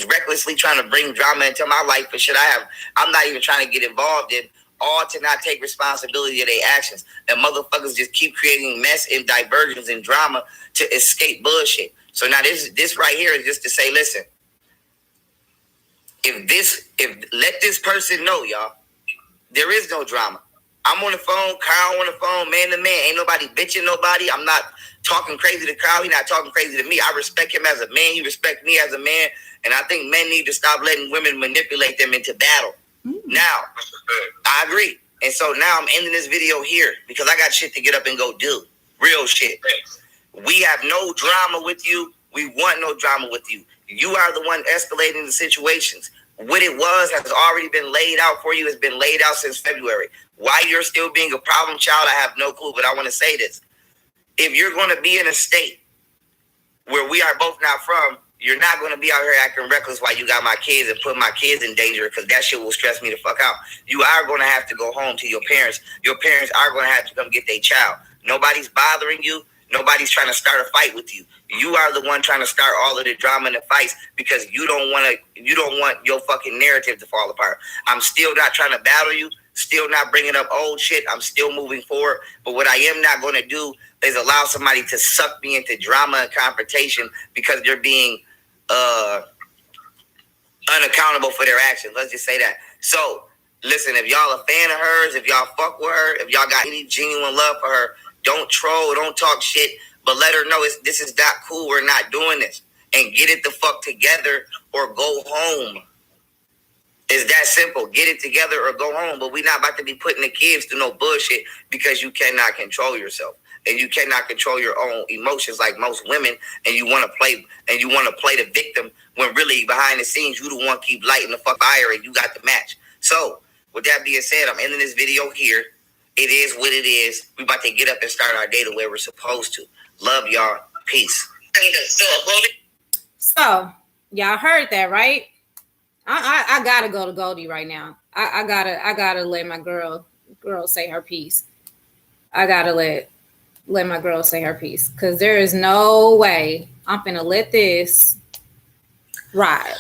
recklessly trying to bring drama into my life for shit I'm not even trying to get involved in, all to not take responsibility of their actions. And motherfuckers just keep creating mess and diversions and drama to escape bullshit. So now this right here is just to say, listen, let this person know, y'all, there is no drama. I'm on the phone, Kyle on the phone, man to man. Ain't nobody bitching nobody. I'm not talking crazy to Kyle. He's not talking crazy to me. I respect him as a man. He respects me as a man. And I think men need to stop letting women manipulate them into battle. Now, I agree. And so now I'm ending this video here because I got shit to get up and go do. Real shit. We have no drama with you. We want no drama with you. You are the one escalating the situations. What it was has already been laid out for you. It's been laid out since February. Why you're still being a problem child, I have no clue. But I want to say this. If you're going to be in a state where we are both not from, you're not going to be out here acting reckless while you got my kids and put my kids in danger, because that shit will stress me the fuck out. You are going to have to go home to your parents. Your parents are going to have to come get their child. Nobody's bothering you. Nobody's trying to start a fight with you. You are the one trying to start all of the drama and the fights because you don't want your fucking narrative to fall apart. I'm still not trying to battle you. Still not bringing up old shit. I'm still moving forward. But what I am not going to do is allow somebody to suck me into drama and confrontation because they're being unaccountable for their actions. Let's just say that. So, listen, if y'all a fan of hers, if y'all fuck with her, if y'all got any genuine love for her, don't troll, don't talk shit, but let her know this is not cool. We're not doing this. And get it the fuck together or go home. It's that simple. Get it together or go home. But we're not about to be putting the kids through no bullshit because you cannot control yourself. And you cannot control your own emotions like most women, and you want to play the victim when really behind the scenes you the one keep lighting the fuck fire and you got the match. So with that being said, I'm ending this video here. It is what it is. We about to get up and start our day the way we're supposed to. Love y'all. Peace. So y'all heard that, right? I gotta go to Goldie right now. I gotta let my girl say her piece. I gotta let my girl say her piece, because there is no way I'm finna let this ride.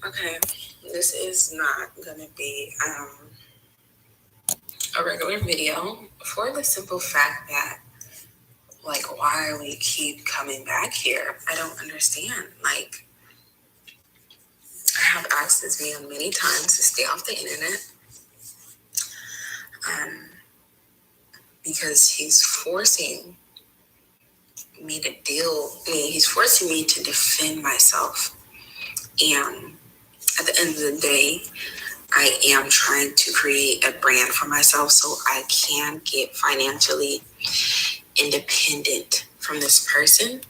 Okay, this is not gonna be a regular video for the simple fact that, like, why we keep coming back here, I don't understand. Like, I have asked this man many times to stay off the internet. Because he's forcing me to he's forcing me to defend myself. And at the end of the day, I am trying to create a brand for myself so I can get financially independent from this person.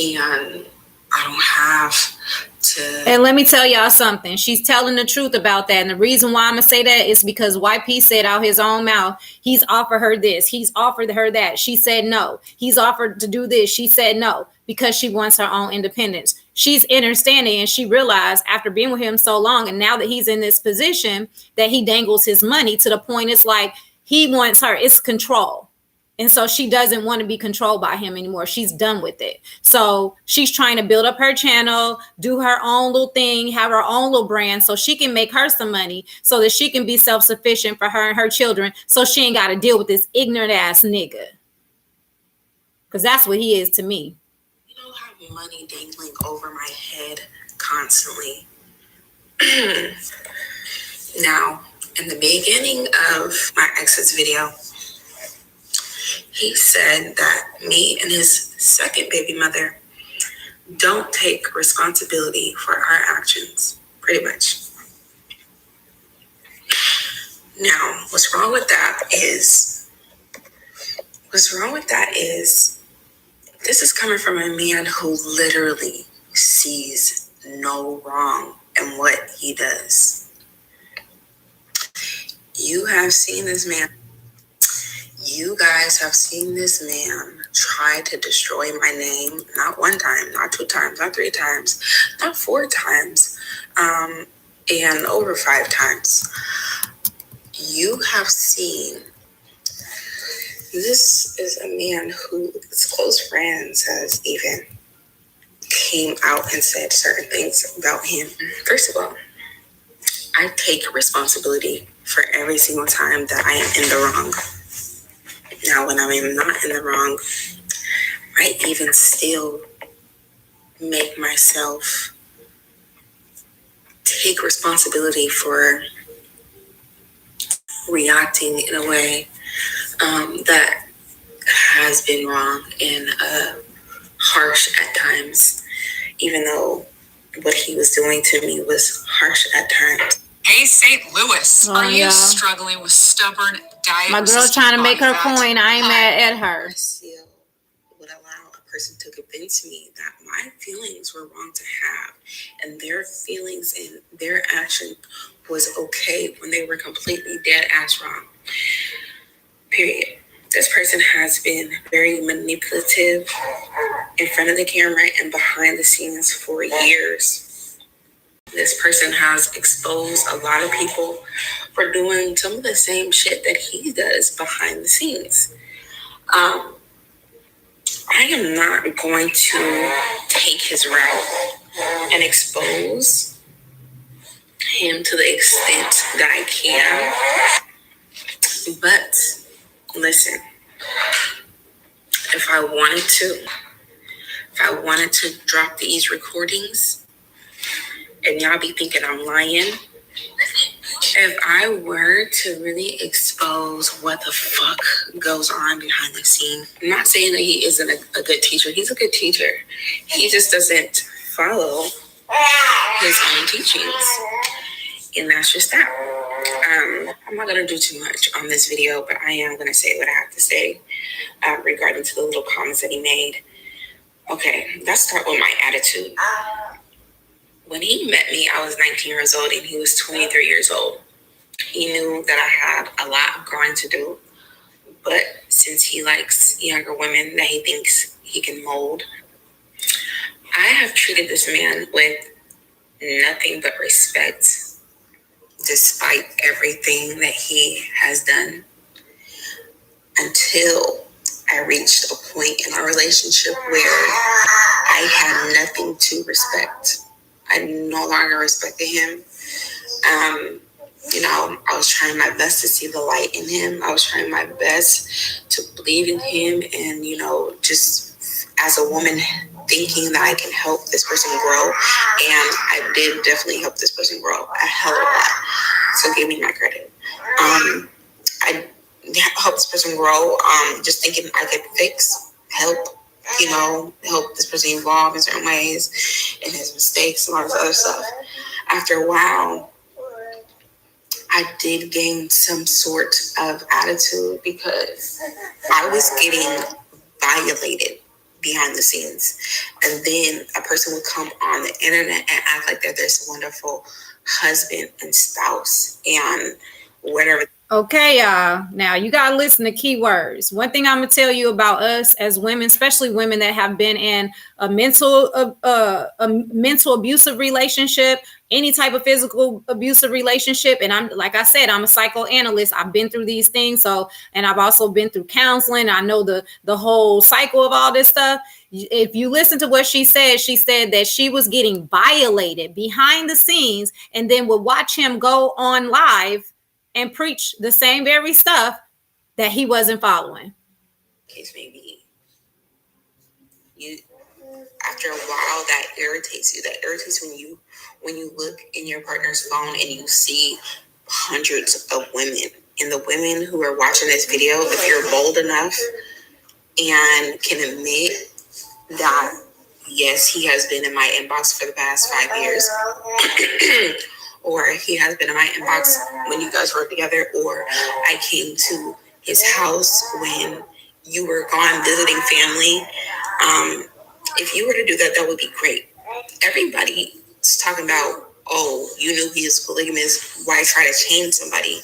And I don't have to. And let me tell y'all something. She's telling the truth about that. And the reason why I'm going to say that is because YP said out his own mouth, he's offered her this. He's offered her that. She said no. He's offered to do this. She said no, because she wants her own independence. She's understanding, and she realized after being with him so long, and now that he's in this position, that he dangles his money to the point it's like he wants her. It's control. And so she doesn't want to be controlled by him anymore. She's done with it. So she's trying to build up her channel, do her own little thing, have her own little brand so she can make her some money so that she can be self-sufficient for her and her children, so she ain't got to deal with this ignorant ass nigga. Because that's what he is to me. You know, have money dangling over my head constantly. Now, in the beginning of my ex's video, he said that me and his second baby mother don't take responsibility for our actions, pretty much. Now, what's wrong with that is this is coming from a man who literally sees no wrong in what he does. You have seen this man. You guys have seen this man try to destroy my name, not one time, not 2 times, not 3 times, not 4 times, and over 5 times. You have seen, this is a man who his close friends has even came out and said certain things about him. First of all, I take responsibility for every single time that I am in the wrong. Now, when I am not in the wrong, I even still make myself take responsibility for reacting in a way that has been wrong and harsh at times, even though what he was doing to me was harsh at times. Hey, St. Louis, are you struggling with stubborn diet? My girl trying to make her point. I ain't mad at her. I still would allow a person to convince me that my feelings were wrong to have, and their feelings and their action was okay when they were completely dead ass wrong. Period. This person has been very manipulative in front of the camera and behind the scenes for years. This person has exposed a lot of people for doing some of the same shit that he does behind the scenes. I am not going to take his route and expose him to the extent that I can. But listen, if I wanted to drop these recordings, and y'all be thinking I'm lying, if I were to really expose what the fuck goes on behind the scene, I'm not saying that he isn't a good teacher. He's a good teacher. He just doesn't follow his own teachings. And that's just that. I'm not going to do too much on this video, but I am going to say what I have to say regarding to the little comments that he made. Okay, let's start with my attitude. When he met me, I was 19 years old and he was 23 years old. He knew that I had a lot of growing to do, but since he likes younger women that he thinks he can mold, I have treated this man with nothing but respect, despite everything that he has done, until I reached a point in our relationship where I had nothing to respect. I no longer respected him. I was trying my best to see the light in him. I was trying my best to believe in him, and, just as a woman thinking that I can help this person grow. And I did definitely help this person grow a hell of a lot. So give me my credit. I helped this person grow, just thinking I could help this person evolve in certain ways and his mistakes and all this other stuff. After a while, I did gain some sort of attitude because I was getting violated behind the scenes. And then a person would come on the internet and act like they're this wonderful husband and spouse and whatever. Okay, y'all. Now you gotta listen to keywords. One thing I'm gonna tell you about us as women, especially women that have been in a mental abusive relationship, any type of physical abusive relationship. And I'm, like I said, I'm a psychoanalyst. I've been through these things. And I've also been through counseling. I know the whole cycle of all this stuff. If you listen to what she said that she was getting violated behind the scenes and then would watch him go on live and preach the same very stuff that he wasn't following. Case maybe after a while that irritates you. That irritates when you look in your partner's phone and you see hundreds of women. And the women who are watching this video, if you're bold enough and can admit that, yes, he has been in my inbox for the past 5 years, or he has been in my inbox when you guys were together, or I came to his house when you were gone visiting family. If you were to do that, that would be great. Everybody's talking about, oh, you knew he was polygamous, why try to change somebody?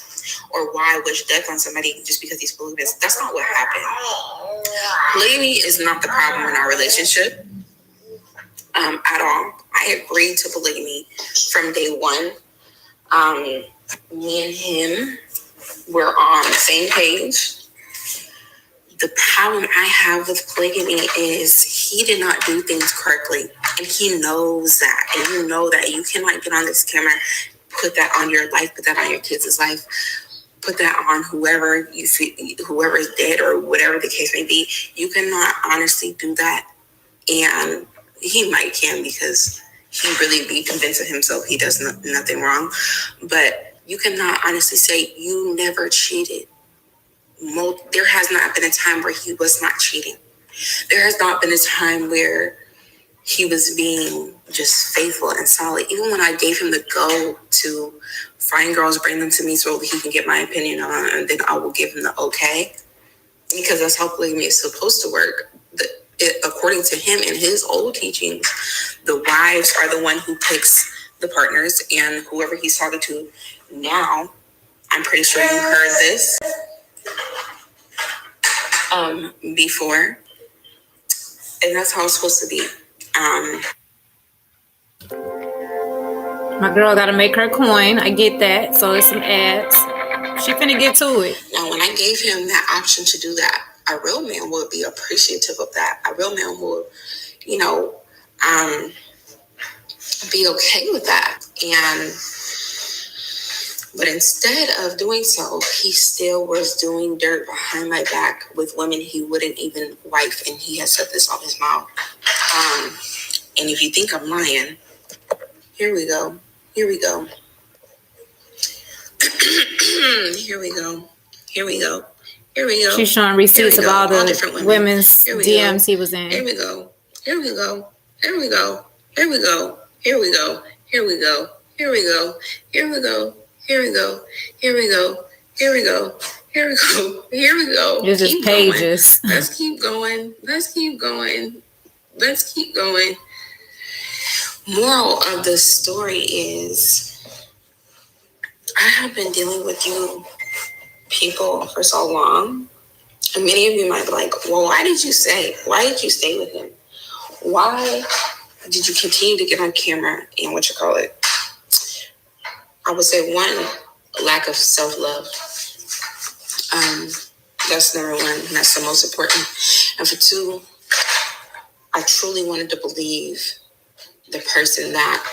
Or why wish death on somebody just because he's polygamous? That's not what happened. Polygamy is not the problem in our relationship at all. I agreed to polygamy from day one. Me and him were on the same page. The problem I have with polygamy is he did not do things correctly. And he knows that. And you know that. You cannot get on this camera, put that on your life, put that on your kids' life, put that on whoever you see, whoever is dead or whatever the case may be. You cannot honestly do that. And he might can because he really be convinced of himself he does nothing wrong. But you cannot honestly say you never cheated. There has not been a time where he was not cheating. There has not been a time where he was being just faithful and solid. Even when I gave him the go to find girls, bring them to me so he can get my opinion on, and then I will give him the okay, because that's how polygamy is supposed to work. According to him and his old teachings, the wives are the one who picks the partners, and whoever he's talking to now, I'm pretty sure you heard this before, and that's how it's supposed to be. My girl got to make her coin. I get that. So it's some ads. She finna get to it. Now, when I gave him that option to do that, a real man would be appreciative of that. A real man would, be okay with that. But instead of doing so, he still was doing dirt behind my back with women he wouldn't even wife, and he has said this off his mouth. And if you think I'm lying, here we go. Here we go. She's showing receipts of all the women's DMs he was in. Here we go. It's just pages. Let's keep going. Moral of the story is, I have been dealing with you people for so long, and many of you might be like, well, why did you stay with him? Why did you continue to get on camera and I would say, one, lack of self-love. That's number one, and that's the most important. And for two, I truly wanted to believe the person that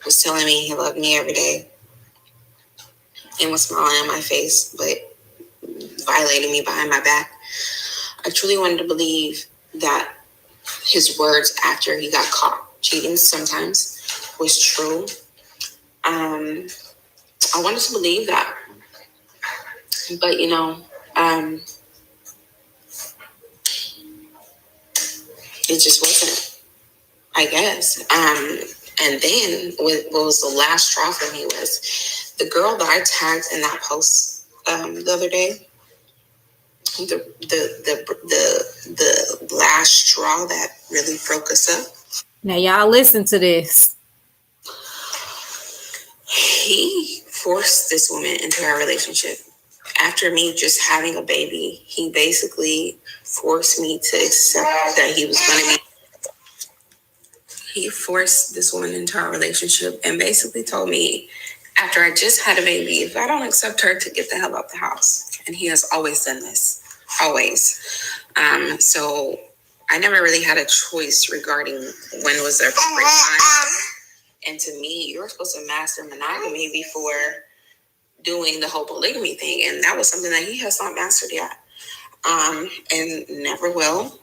was telling me he loved me every day and was smiling in my face, but violating me behind my back. I truly wanted to believe that his words after he got caught cheating sometimes was true. I wanted to believe that, but it just wasn't, I guess. And then what was the last straw for me was the girl that I tagged in that post the other day. The last straw that really broke us up. Now y'all listen to this. He forced this woman into our relationship. After me just having a baby, he basically forced me to accept that he was going to be. He forced this woman into our relationship and basically told me, after I just had a baby, if I don't accept her, to get the hell out the house. And he has always done this. Always. So I never really had a choice regarding when was the appropriate time. And to me, you're supposed to master monogamy before doing the whole polygamy thing. And that was something that he has not mastered yet. And never will.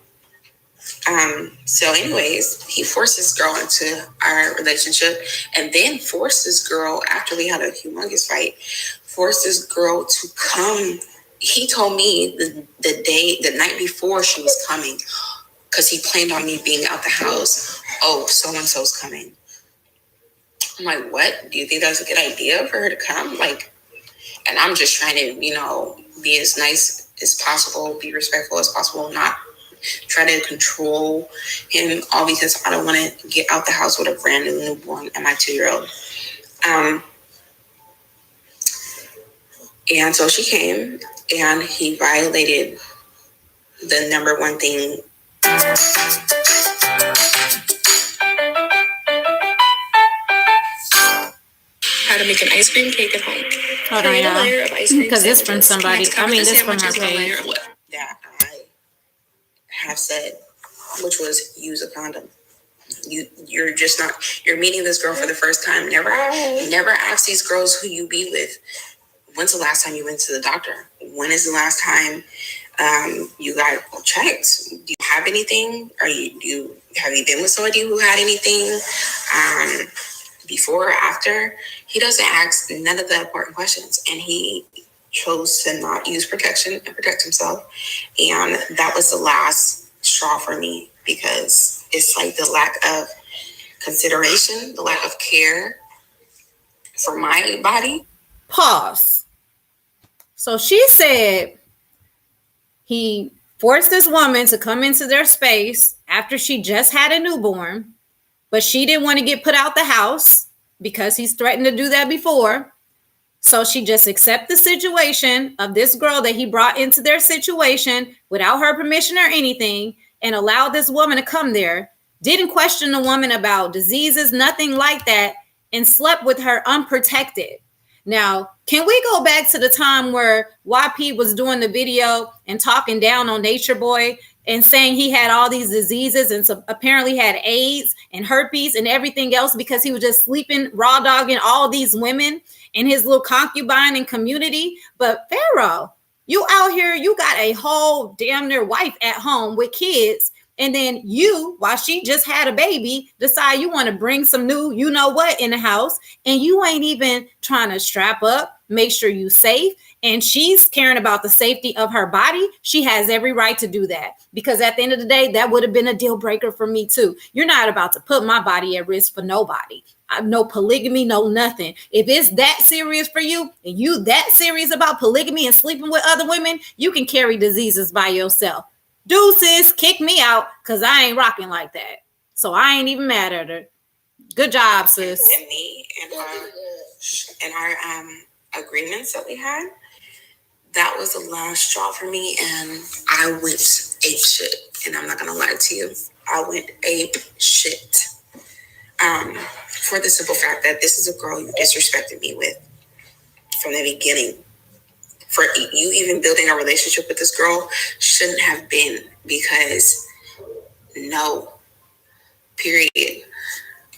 So anyways, he forced this girl into our relationship, and then forced this girl, after we had a humongous fight, forced this girl to come he told me the night before she was coming, because he planned on me being out the house. Oh, so-and-so's coming. I'm like, what? Do you think that's a good idea for her to come? Like, and I'm just trying to, you know, be as nice as possible, be respectful as possible, not try to control him, all because I don't want to get out the house with a brand new newborn and my 2-year-old. And so she came, and he violated the number one thing. How to make an ice cream cake at home. Hold on, y'all. Because this from somebody. I mean, this from her page. That I have said, which was use a condom. You're just not. You're meeting this girl for the first time. Never ask these girls who you be with. When's the last time you went to the doctor? When is the last time you got checked? Do you have anything? Have you been with somebody who had anything before or after? He doesn't ask none of the important questions, and he chose to not use protection and protect himself. And that was the last straw for me, because it's like the lack of consideration, the lack of care for my body. Pause. So she said he forced this woman to come into their space after she just had a newborn, but she didn't want to get put out the house because he's threatened to do that before. So she just accepted the situation of this girl that he brought into their situation without her permission or anything, and allowed this woman to come there, didn't question the woman about diseases, nothing like that, and slept with her unprotected. Now, can we go back to the time where YP was doing the video and talking down on Nature Boy and saying he had all these diseases and so apparently had AIDS and herpes and everything else because he was just sleeping, raw dogging all these women in his little concubine and community? But Pharaoh, you out here, you got a whole damn near wife at home with kids. And then you, while she just had a baby, decide you want to bring some new, you know what, in the house. And you ain't even trying to strap up, make sure you safe. And she's caring about the safety of her body. She has every right to do that. Because at the end of the day, that would have been a deal breaker for me too. You're not about to put my body at risk for nobody. No polygamy, no nothing. If it's that serious for you, and you that serious about polygamy and sleeping with other women, you can carry diseases by yourself. Deuces, kick me out, because I ain't rocking like that. So I ain't even mad at her. Good job, sis. And me and our agreements that we had, that was the last straw for me, and I went ape shit. And I'm not gonna lie to you, I went ape shit. For the simple fact that this is a girl you disrespected me with from the beginning. For you even building a relationship with this girl shouldn't have been, because no, period.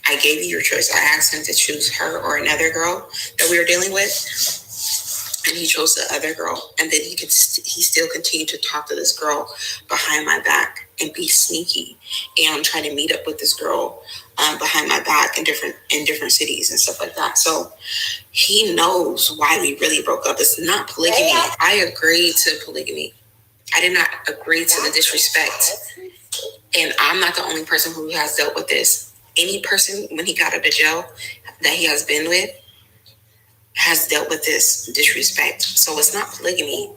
I gave you your choice. I asked him to choose her or another girl that we were dealing with, and he chose the other girl. And then he still continued to talk to this girl behind my back and be sneaky and try to meet up with this girl behind my back in different cities and stuff like that. So he knows why we really broke up. It's not polygamy. I agreed to polygamy. I did not agree to the disrespect. And I'm not the only person who has dealt with this. Any person, when he got out of jail, that he has been with, has dealt with this disrespect. So it's not polygamy.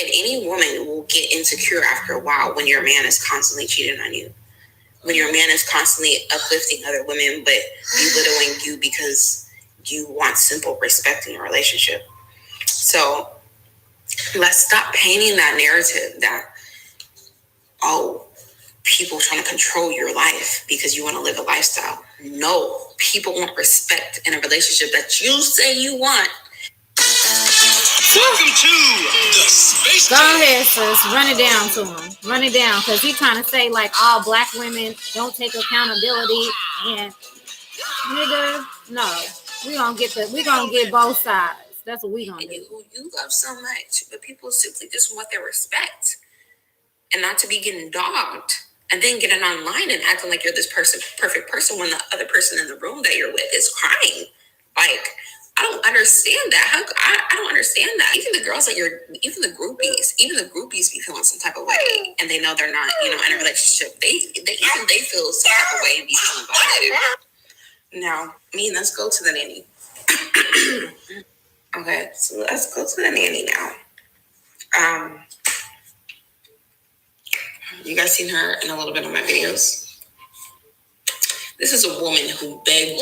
And any woman will get insecure after a while when your man is constantly cheating on you. When your man is constantly uplifting other women but belittling you because you want simple respect in your relationship. So let's stop painting that narrative that, oh, people trying to control your life because you want to live a lifestyle. No, people want respect in a relationship that you say you want. Welcome to the Space Go ahead, sis. Run it down to him. Run it down, because he's trying to say like all black women don't take accountability. And nigga, no, we gonna get both sides. That's what we gonna do. You love so much, but people simply just want their respect and not to be getting dogged. And then getting online and acting like you're this perfect person when the other person in the room that you're with is crying. Like, I don't understand. understand that. I don't understand that. Even the girls even the groupies be feeling some type of way, and they know they're not, in a relationship. They feel some type of way and be feeling violated. Now, let's go to the nanny. Okay, so let's go to the nanny now. You guys seen her in a little bit of my videos. This is a woman who begged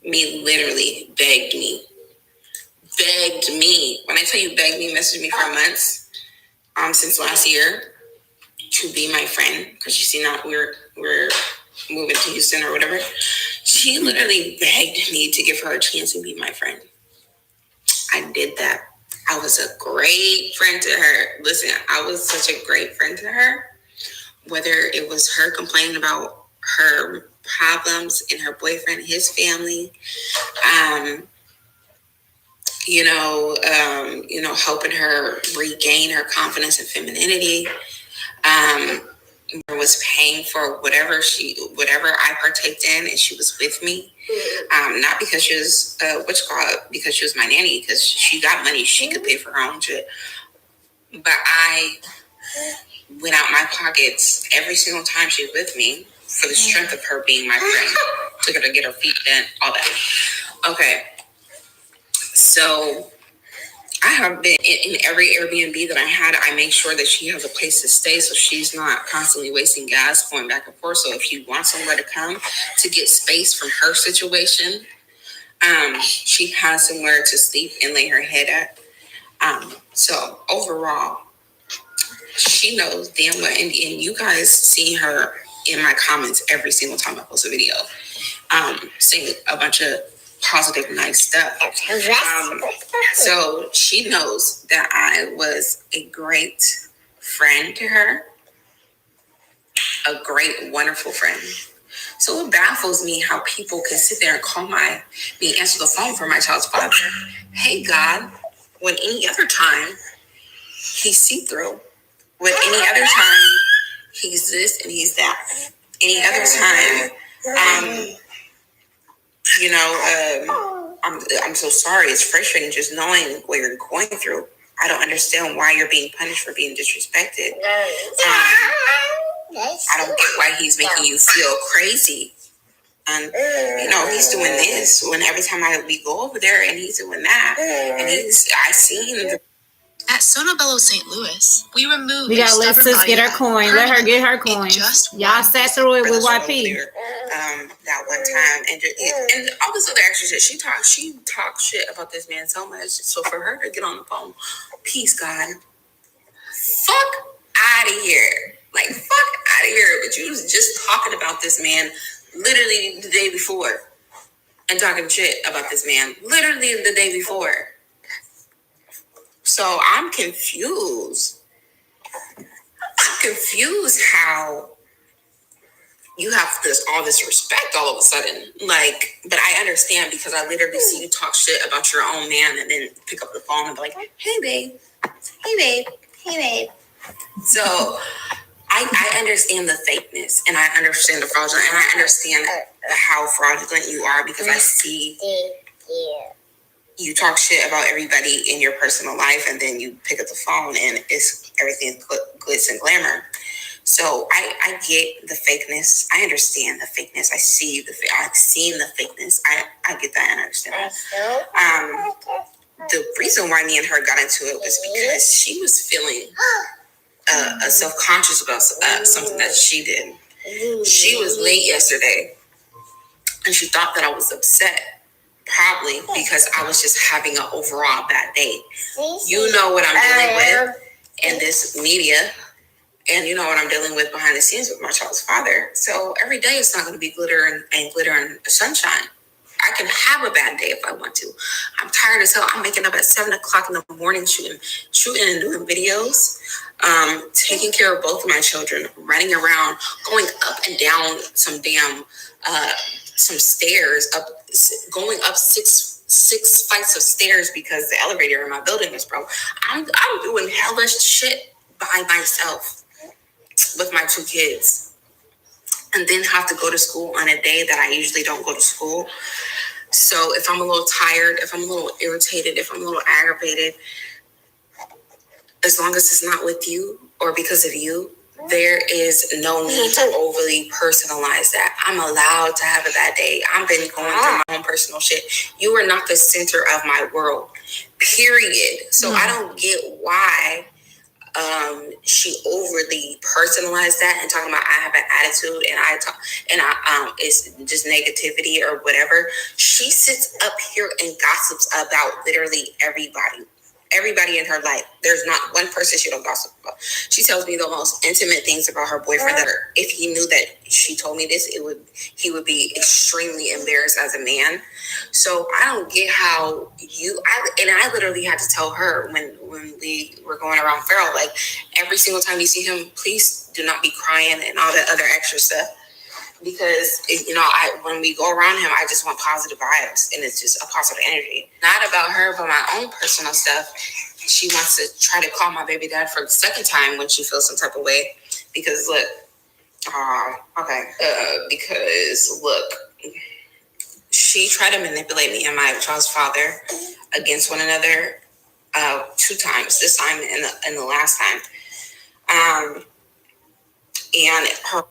me, literally begged me. When I tell you begged me, messaged me for months, since last year, to be my friend, because you see now we're moving to Houston or whatever. She literally begged me to give her a chance and be my friend. I did that. I was a great friend to her. Listen, I was such a great friend to her. Whether it was her complaining about her problems and her boyfriend, his family, helping her regain her confidence and femininity, was paying for whatever I partaked in, and she was with me. Not because she was because she was my nanny, because she got money, she could pay for her own shit. But I went out my pockets every single time she was with me for the strength of her being my friend. Took her to get her feet bent, all that. Okay. So I have been in every Airbnb that I had. I make sure that she has a place to stay, so she's not constantly wasting gas going back and forth. So if she wants somewhere to come to get space from her situation, she has somewhere to sleep and lay her head at. So overall, she knows damn well, and you guys see her in my comments every single time I post a video, saying a bunch of positive, nice stuff. So she knows that I was a great friend to her, a great, wonderful friend. So it baffles me how people can sit there and answer the phone for my child's father. Hey, God, when any other time he's see-through. When any other time he's this and he's that. Any other time, I'm so sorry. It's frustrating just knowing what you're going through. I don't understand why you're being punished for being disrespected. I don't get why he's making you feel crazy. And, he's doing this when every time we go over there, and he's doing that. And I seen the... At Sonobello St. Louis, we removed. We gotta let sis get her coin. Let her get her coin. Y'all sat through it with YP. That one time, and all this other extra shit. She talks shit about this man so much. So for her to get on the phone, peace, God, fuck out of here. Like, fuck out of here. But you was just talking about this man literally the day before, and talking shit about this man literally the day before. So I'm confused. How you have all this respect all of a sudden. Like, but I understand, because I literally see you talk shit about your own man and then pick up the phone and be like, hey babe. So I understand the fakeness, and I understand the fraudulent, and I understand how fraudulent you are, because I see you talk shit about everybody in your personal life, and then you pick up the phone and it's everything glitz and glamour. So I get the fakeness. I understand the fakeness. I've seen the fakeness. I get that and I understand that. The reason why me and her got into it was because she was feeling self-conscious about something that she did. She was late yesterday, and she thought that I was upset. Probably because I was just having an overall bad day. You know what I'm dealing with in this media, and you know what I'm dealing with behind the scenes with my child's father. So every day it's not going to be glitter and sunshine. I can have a bad day if I want to. I'm tired as hell. I'm waking up at 7 o'clock in the morning shooting and doing videos, taking care of both of my children, running around, going up and down some stairs, going up six flights of stairs because the elevator in my building is broke. I'm doing hellish shit by myself with my 2 kids, and then have to go to school on a day that I usually don't go to school. So if I'm a little tired, if I'm a little irritated, if I'm a little aggravated, as long as it's not with you or because of you, there is no need to overly personalize that. I'm allowed to have a bad day. I've been going through my own personal shit. You are not the center of my world, period. So I don't get why she overly personalized that and talking about I have an attitude and I it's just negativity or whatever. She sits up here and gossips about literally everybody in her life. There's not one person she don't gossip about. She tells me the most intimate things about her boyfriend that if he knew that she told me this, he would be extremely embarrassed as a man. So I don't get how I literally had to tell her when we were going around Farrell, like every single time you see him, please do not be crying and all that other extra stuff. Because when we go around him, I just want positive vibes, and it's just a positive energy. Not about her, but my own personal stuff. She wants to try to call my baby dad for the second time when she feels some type of way. Because she tried to manipulate me and my child's father against one another 2 times. This time and the last time. And her.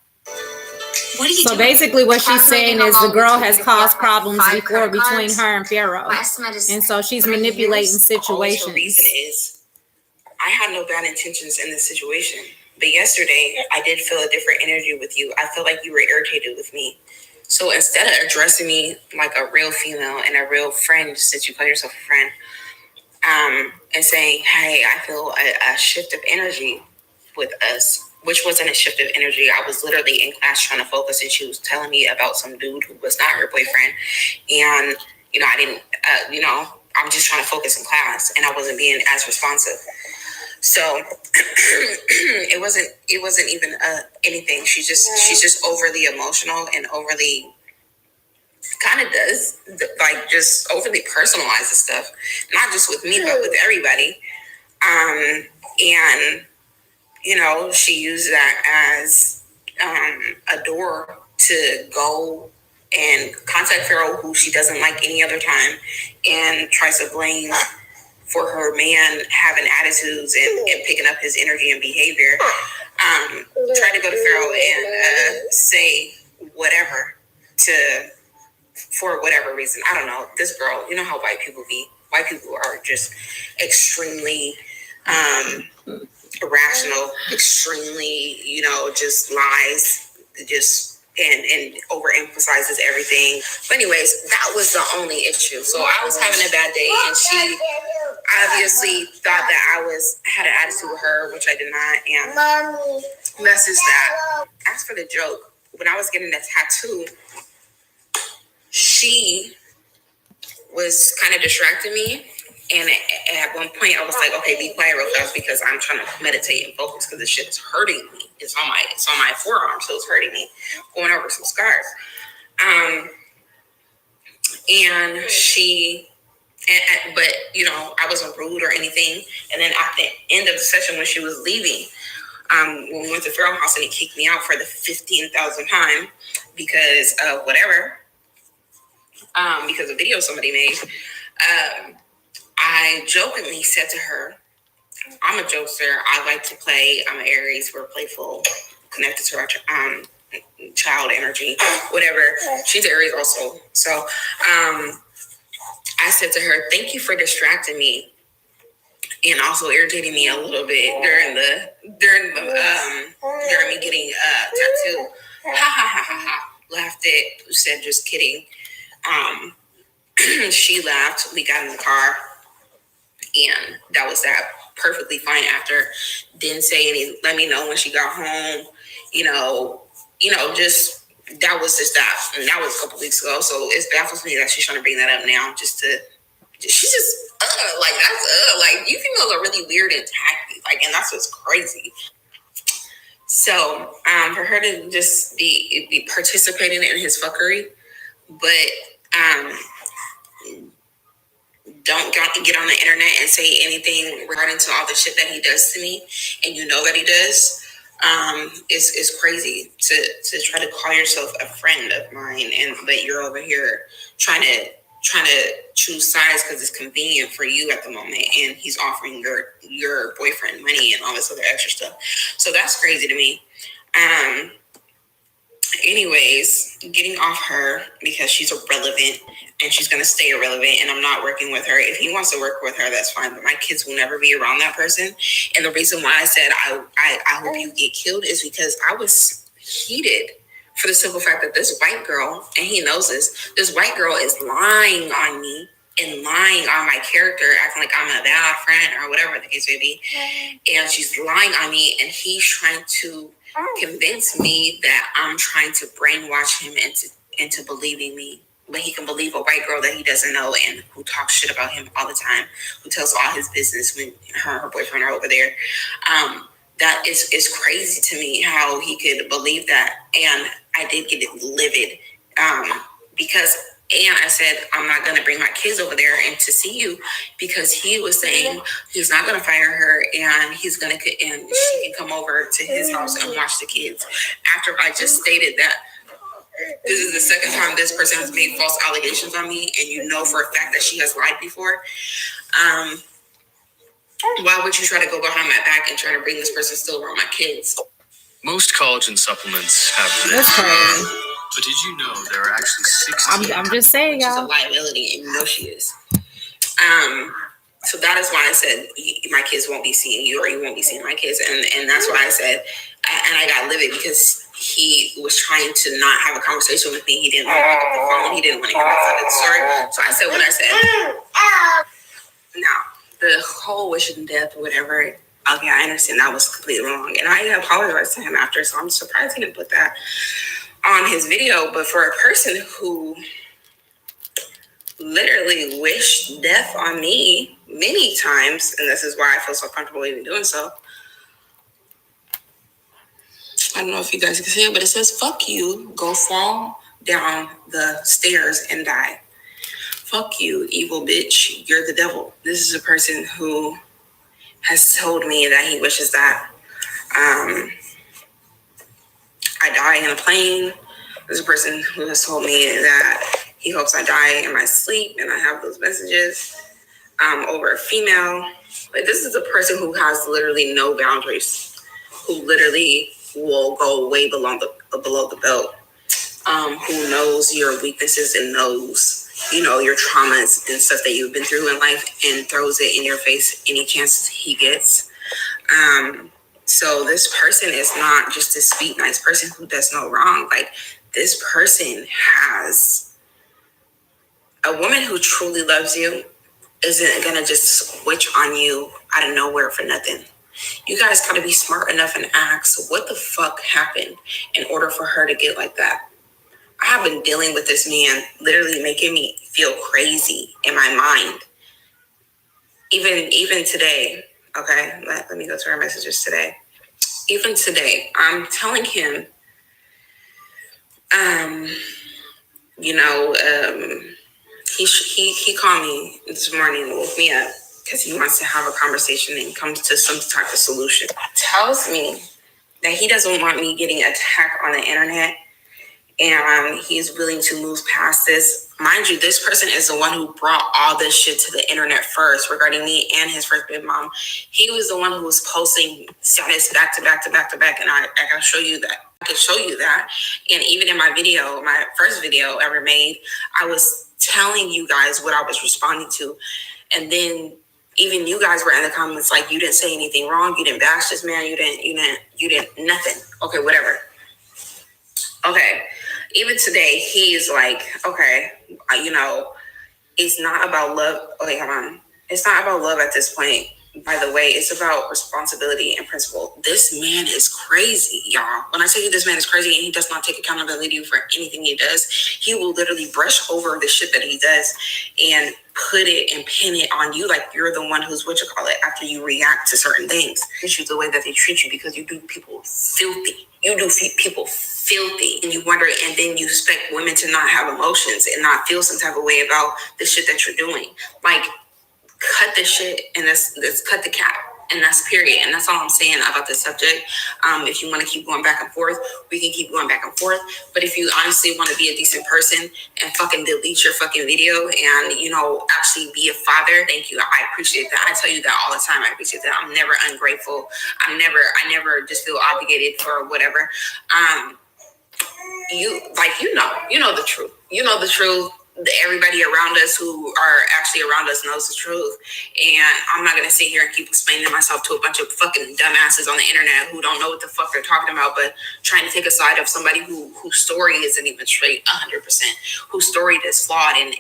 So basically what she's saying is the girl has caused problems before between her and Pharaoh. And so she's manipulating situations. The reason is I had no bad intentions in this situation. But yesterday I did feel a different energy with you. I felt like you were irritated with me. So instead of addressing me like a real female and a real friend, since you call yourself a friend, and saying, hey, I feel a shift of energy with us, which wasn't a shift of energy. I was literally in class trying to focus, and she was telling me about some dude who was not her boyfriend. And, I didn't, I'm just trying to focus in class, and I wasn't being as responsive. So it wasn't even anything. She's just overly emotional and overly kind of does like just overly personalizes stuff, not just with me, but with everybody. And she used that as a door to go and contact Pharaoh, who she doesn't like any other time, and tries to blame for her man having attitudes and picking up his energy and behavior. Try to go to Pharaoh and say whatever for whatever reason. I don't know. This girl, you know how white people be. White people are just extremely irrational, extremely, just lies, just and overemphasizes everything. But anyways, that was the only issue. So I was having a bad day, and she obviously thought that I had an attitude with her, which I did not, and messes that. As for the joke, when I was getting that tattoo, she was kind of distracting me. And at one point, I was like, okay, be quiet real fast because I'm trying to meditate and focus because this shit is hurting me. It's on my forearm, so it's hurting me. Going over some scars. And she, but, I wasn't rude or anything. And then at the end of the session when she was leaving, when we went to Farrell House and he kicked me out for the 15,000th time because of whatever, because of video somebody made, I jokingly said to her, I'm a jokester. I like to play. I'm an Aries. We're playful, connected to our child energy, whatever. She's Aries also. So I said to her, thank you for distracting me and also irritating me a little bit during me getting tattooed. Ha ha ha ha ha. Laughed it. Said just kidding. She laughed. We got in the car. And that was that. Perfectly fine after. Didn't say any, let me know when she got home. Just, that was just that. And that was a couple weeks ago. So it baffles me that she's trying to bring that up now she's just, like, you females are really weird and tacky. Like, and that's what's crazy. So, for her to just be participating in his fuckery, but, don't get on the internet and say anything regarding to all the shit that he does to me, and that he does. It's crazy to try to call yourself a friend of mine, but you're over here trying to trying to choose sides because it's convenient for you at the moment, and he's offering your boyfriend money and all this other extra stuff. So that's crazy to me. Anyways, getting off her because she's irrelevant and she's going to stay irrelevant, and I'm not working with her. If he wants to work with her, that's fine, but my kids will never be around that person. And the reason why I said I hope you get killed is because I was heated for the simple fact that this white girl, and he knows this white girl is lying on me and lying on my character, acting like I'm a bad friend or whatever the case may be. And she's lying on me, and he's trying to convince me that I'm trying to brainwash him into believing me. But he can believe a white girl that he doesn't know and who talks shit about him all the time, who tells all his business when her boyfriend are over there. That is crazy to me how he could believe that. And I did get livid because I said, I'm not going to bring my kids over there and to see you, because he was saying he's not going to fire her and he's going to, and she can come over to his house and watch the kids. After I just stated that this is the second time this person has made false allegations on me, and you know for a fact that she has lied before. Why would you try to go behind my back and try to bring this person still around my kids? Most collagen supplements have this. That's crazy. But did you know there are actually 16? I'm just saying, She's y'all. a liability, and you know she is. So that is why I said my kids won't be seeing you, or you won't be seeing my kids, and that's why I said, and I got livid because he was trying to not have a conversation with me. He didn't want to pick up the phone. He didn't want to hear my side of the story. So I said what I said. Now, the whole wishing death or whatever, okay, I understand that was completely wrong, and I apologized to him after. So I'm surprised he didn't put that on his video. But for a person who literally wished death on me many times, and this is why I feel so comfortable even doing so. I don't know if you guys can see it, but it says, fuck you, go fall down the stairs and die. Fuck you, evil bitch, you're the devil. This is a person who has told me that he wishes that I die in a plane. There's a person who has told me that he hopes I die in my sleep, and I have those messages over a female. But this is a person who has literally no boundaries, who literally will go way below the belt, who knows your weaknesses and knows, your traumas and stuff that you've been through in life, and throws it in your face any chance he gets. So this person is not just a sweet, nice person who does no wrong. Like, this person has a woman who truly loves you isn't going to just switch on you out of nowhere for nothing. You guys got to be smart enough and ask, what the fuck happened in order for her to get like that? I have been dealing with this man literally making me feel crazy in my mind. Even today, okay? Let me go to our messages today. Even today, I'm telling him, he called me this morning and woke me up because he wants to have a conversation and comes to some type of solution. Tells me that he doesn't want me getting attacked on the internet, and he's willing to move past this. Mind you, this person is the one who brought all this shit to the internet first regarding me and his first baby mom. He was the one who was posting status back to back, and I can show you that. I can show you that. And even in my video, my first video ever made, I was telling you guys what I was responding to. And then even you guys were in the comments like, you didn't say anything wrong. You didn't bash this man. You didn't nothing. Okay, whatever. Okay. Even today, he's like, okay, it's not about love. Okay, hold on. It's not about love at this point. By the way, it's about responsibility and principle. This man is crazy, y'all. When I tell you this man is crazy and he does not take accountability for anything he does, he will literally brush over the shit that he does and put it and pin it on you like you're the one who's after you react to certain things. Treat you the way that they treat you because you do people filthy. And you wonder, and then you expect women to not have emotions and not feel some type of way about the shit that you're doing. Like, cut the shit and let's cut the cap. And that's period. And that's all I'm saying about this subject. If you want to keep going back and forth, we can keep going back and forth. But if you honestly want to be a decent person and fucking delete your fucking video and, you know, actually be a father, thank you. I appreciate that. I tell you that all the time. I appreciate that. I'm never ungrateful. I never just feel obligated for whatever. You know the truth. You know the truth. Everybody around us who are actually around us knows the truth. And I'm not going to sit here and keep explaining myself to a bunch of fucking dumbasses on the internet who don't know what the fuck they're talking about, but trying to take a side of somebody whose story isn't even straight 100%, whose story is flawed, and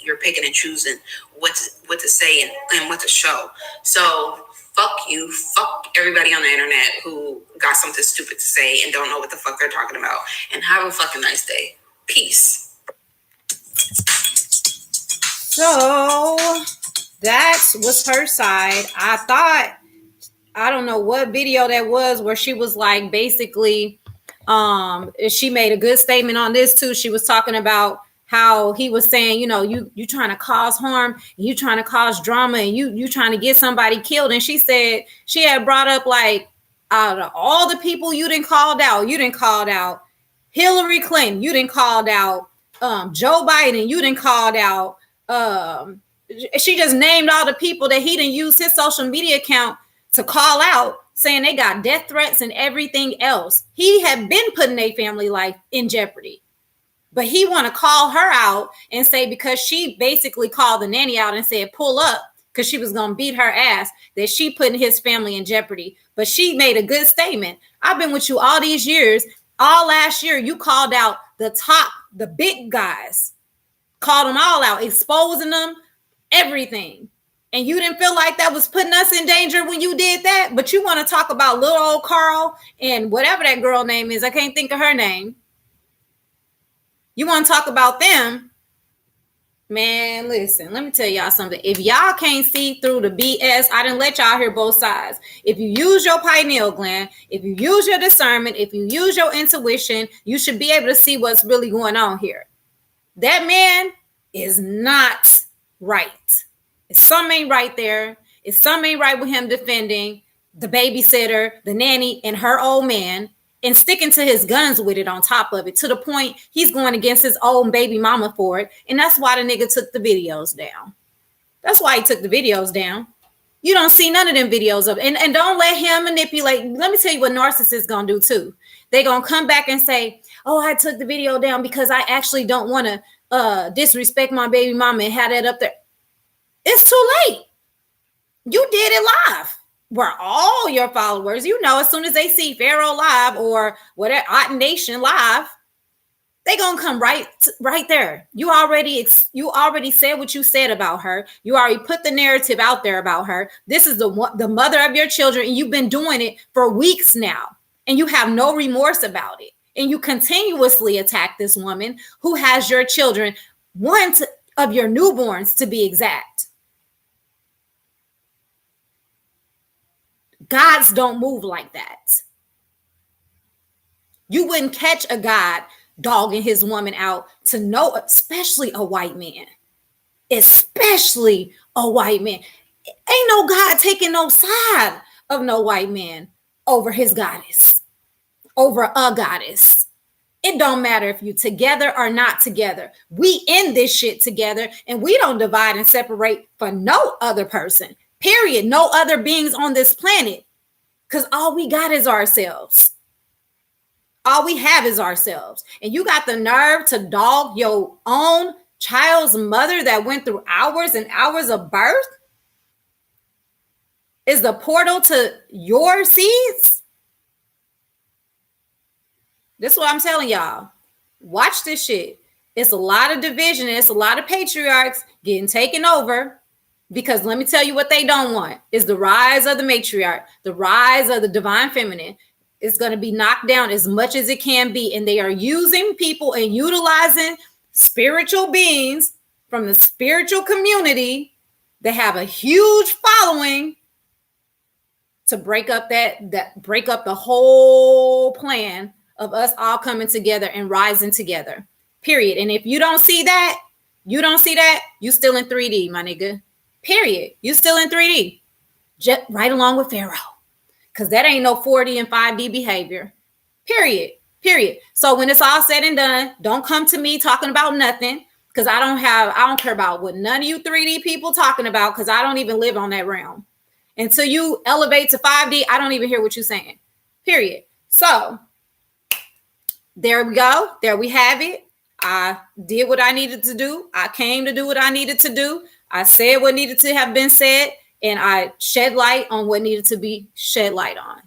you're picking and choosing what to say and what to show. So fuck you, fuck everybody on the internet who got something stupid to say and don't know what the fuck they're talking about. And have a fucking nice day. Peace. So that was her side. I don't know what video that was where she was like, basically, she made a good statement on this too. She was talking about how he was saying, you know, you trying to cause harm, you trying to cause drama, and you trying to get somebody killed. And she said she had brought up, like, out of all the people you didn't called out Hillary Clinton, you didn't called out Joe Biden, you didn't called out. She just named all the people that he didn't use his social media account to call out, saying they got death threats and everything else. He had been putting their family life in jeopardy, but he want to call her out and say, because she basically called the nanny out and said, pull up, because she was going to beat her ass, that she putting his family in jeopardy. But she made a good statement. I've been with you all these years. All last year, you called out the big guys, called them all out, exposing them, everything. And you didn't feel like that was putting us in danger when you did that. But you want to talk about little old Carl and whatever that girl name is. I can't think of her name. You want to talk about them. Man, listen, let me tell y'all something. If y'all can't see through the BS, I didn't let y'all hear both sides. If you use your pineal gland, if you use your discernment, if you use your intuition, you should be able to see what's really going on here. That man is not right. It's something ain't right there. It's something ain't right with him defending the babysitter, the nanny, and her old man, and sticking to his guns with it on top of it, to the point he's going against his own baby mama for it. And that's why the nigga took the videos down. That's why he took the videos down. You don't see none of them videos of it. And don't let him manipulate. Let me tell you what narcissists gonna do too. They gonna come back and say, oh, I took the video down because I actually don't want to disrespect my baby mama and have that up there. It's too late. You did it live. Where all your followers, you know, as soon as they see Pharaoh live or whatever, Otten Nation live, they gonna come right there. You already said what you said about her. You already put the narrative out there about her. This is the mother of your children, and you've been doing it for weeks now, and you have no remorse about it. And you continuously attack this woman who has your children, one of your newborns to be exact. Gods don't move like that. You wouldn't catch a God dogging his woman out to know, especially a white man. Especially a white man. Ain't no God taking no side of no white man over his goddess, over a goddess. It don't matter if you together or not together. We in this shit together, and we don't divide and separate for no other person. Period. No other beings on this planet. Because all we got is ourselves. All we have is ourselves. And you got the nerve to dog your own child's mother that went through hours and hours of birth? Is the portal to your seeds? This is what I'm telling y'all. Watch this shit. It's a lot of division. It's a lot of patriarchs getting taken over. Because let me tell you what they don't want is the rise of the matriarch, the rise of the divine feminine. It's going to be knocked down as much as it can be. And they are using people and utilizing spiritual beings from the spiritual community that have a huge following to break up break up the whole plan of us all coming together and rising together. Period. And if you don't see that, you still in 3D, my nigga. Period. You still in 3D. just right along with Pharaoh, because that ain't no 40 and 5D behavior. Period. So when it's all said and done, don't come to me talking about nothing, because I don't care about what none of you 3D people talking about, because I don't even live on that realm. Until you elevate to 5D, I don't even hear what you're saying. Period. So there we go. There we have it. I did what I needed to do. I came to do what I needed to do. I said what needed to have been said, and I shed light on what needed to be shed light on.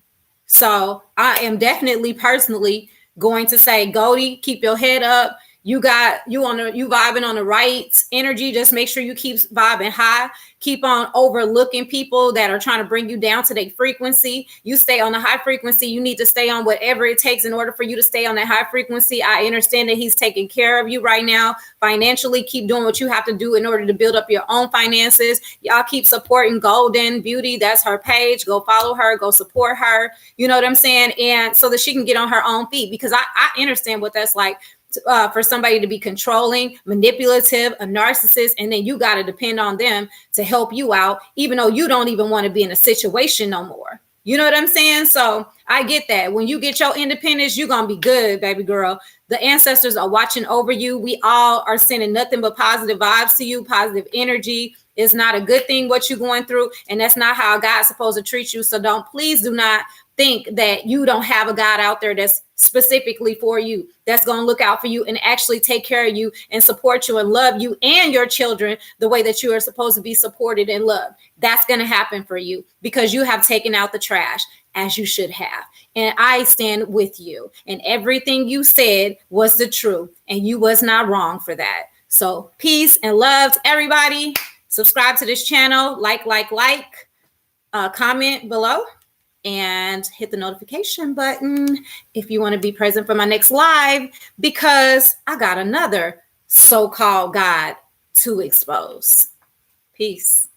So I am definitely personally going to say, Goldie, keep your head up. You vibing on the right energy. Just make sure you keep vibing high. Keep on overlooking people that are trying to bring you down to their frequency. You stay on the high frequency. You need to stay on whatever it takes in order for you to stay on that high frequency. I understand that he's taking care of you right now financially. Keep doing what you have to do in order to build up your own finances. Y'all keep supporting Golden Beauty. That's her page. Go follow her. Go support her. You know what I'm saying? And so that she can get on her own feet, because I understand what that's like. For somebody to be controlling, manipulative, a narcissist, and then you got to depend on them to help you out, even though you don't even want to be in a situation no more. You know what I'm saying? So I get that. When you get your independence, you're going to be good, baby girl. The ancestors are watching over you. We all are sending nothing but positive vibes to you, positive energy. It's not a good thing what you're going through, and that's not how God's supposed to treat you. So please do not think that you don't have a God out there that's specifically for you, that's going to look out for you and actually take care of you and support you and love you and your children the way that you are supposed to be supported and loved. That's going to happen for you because you have taken out the trash, as you should have. And I stand with you. And everything you said was the truth, and you was not wrong for that. So peace and love to everybody. Subscribe to this channel, comment below, and hit the notification button if you want to be present for my next live, because I got another so-called God to expose. Peace.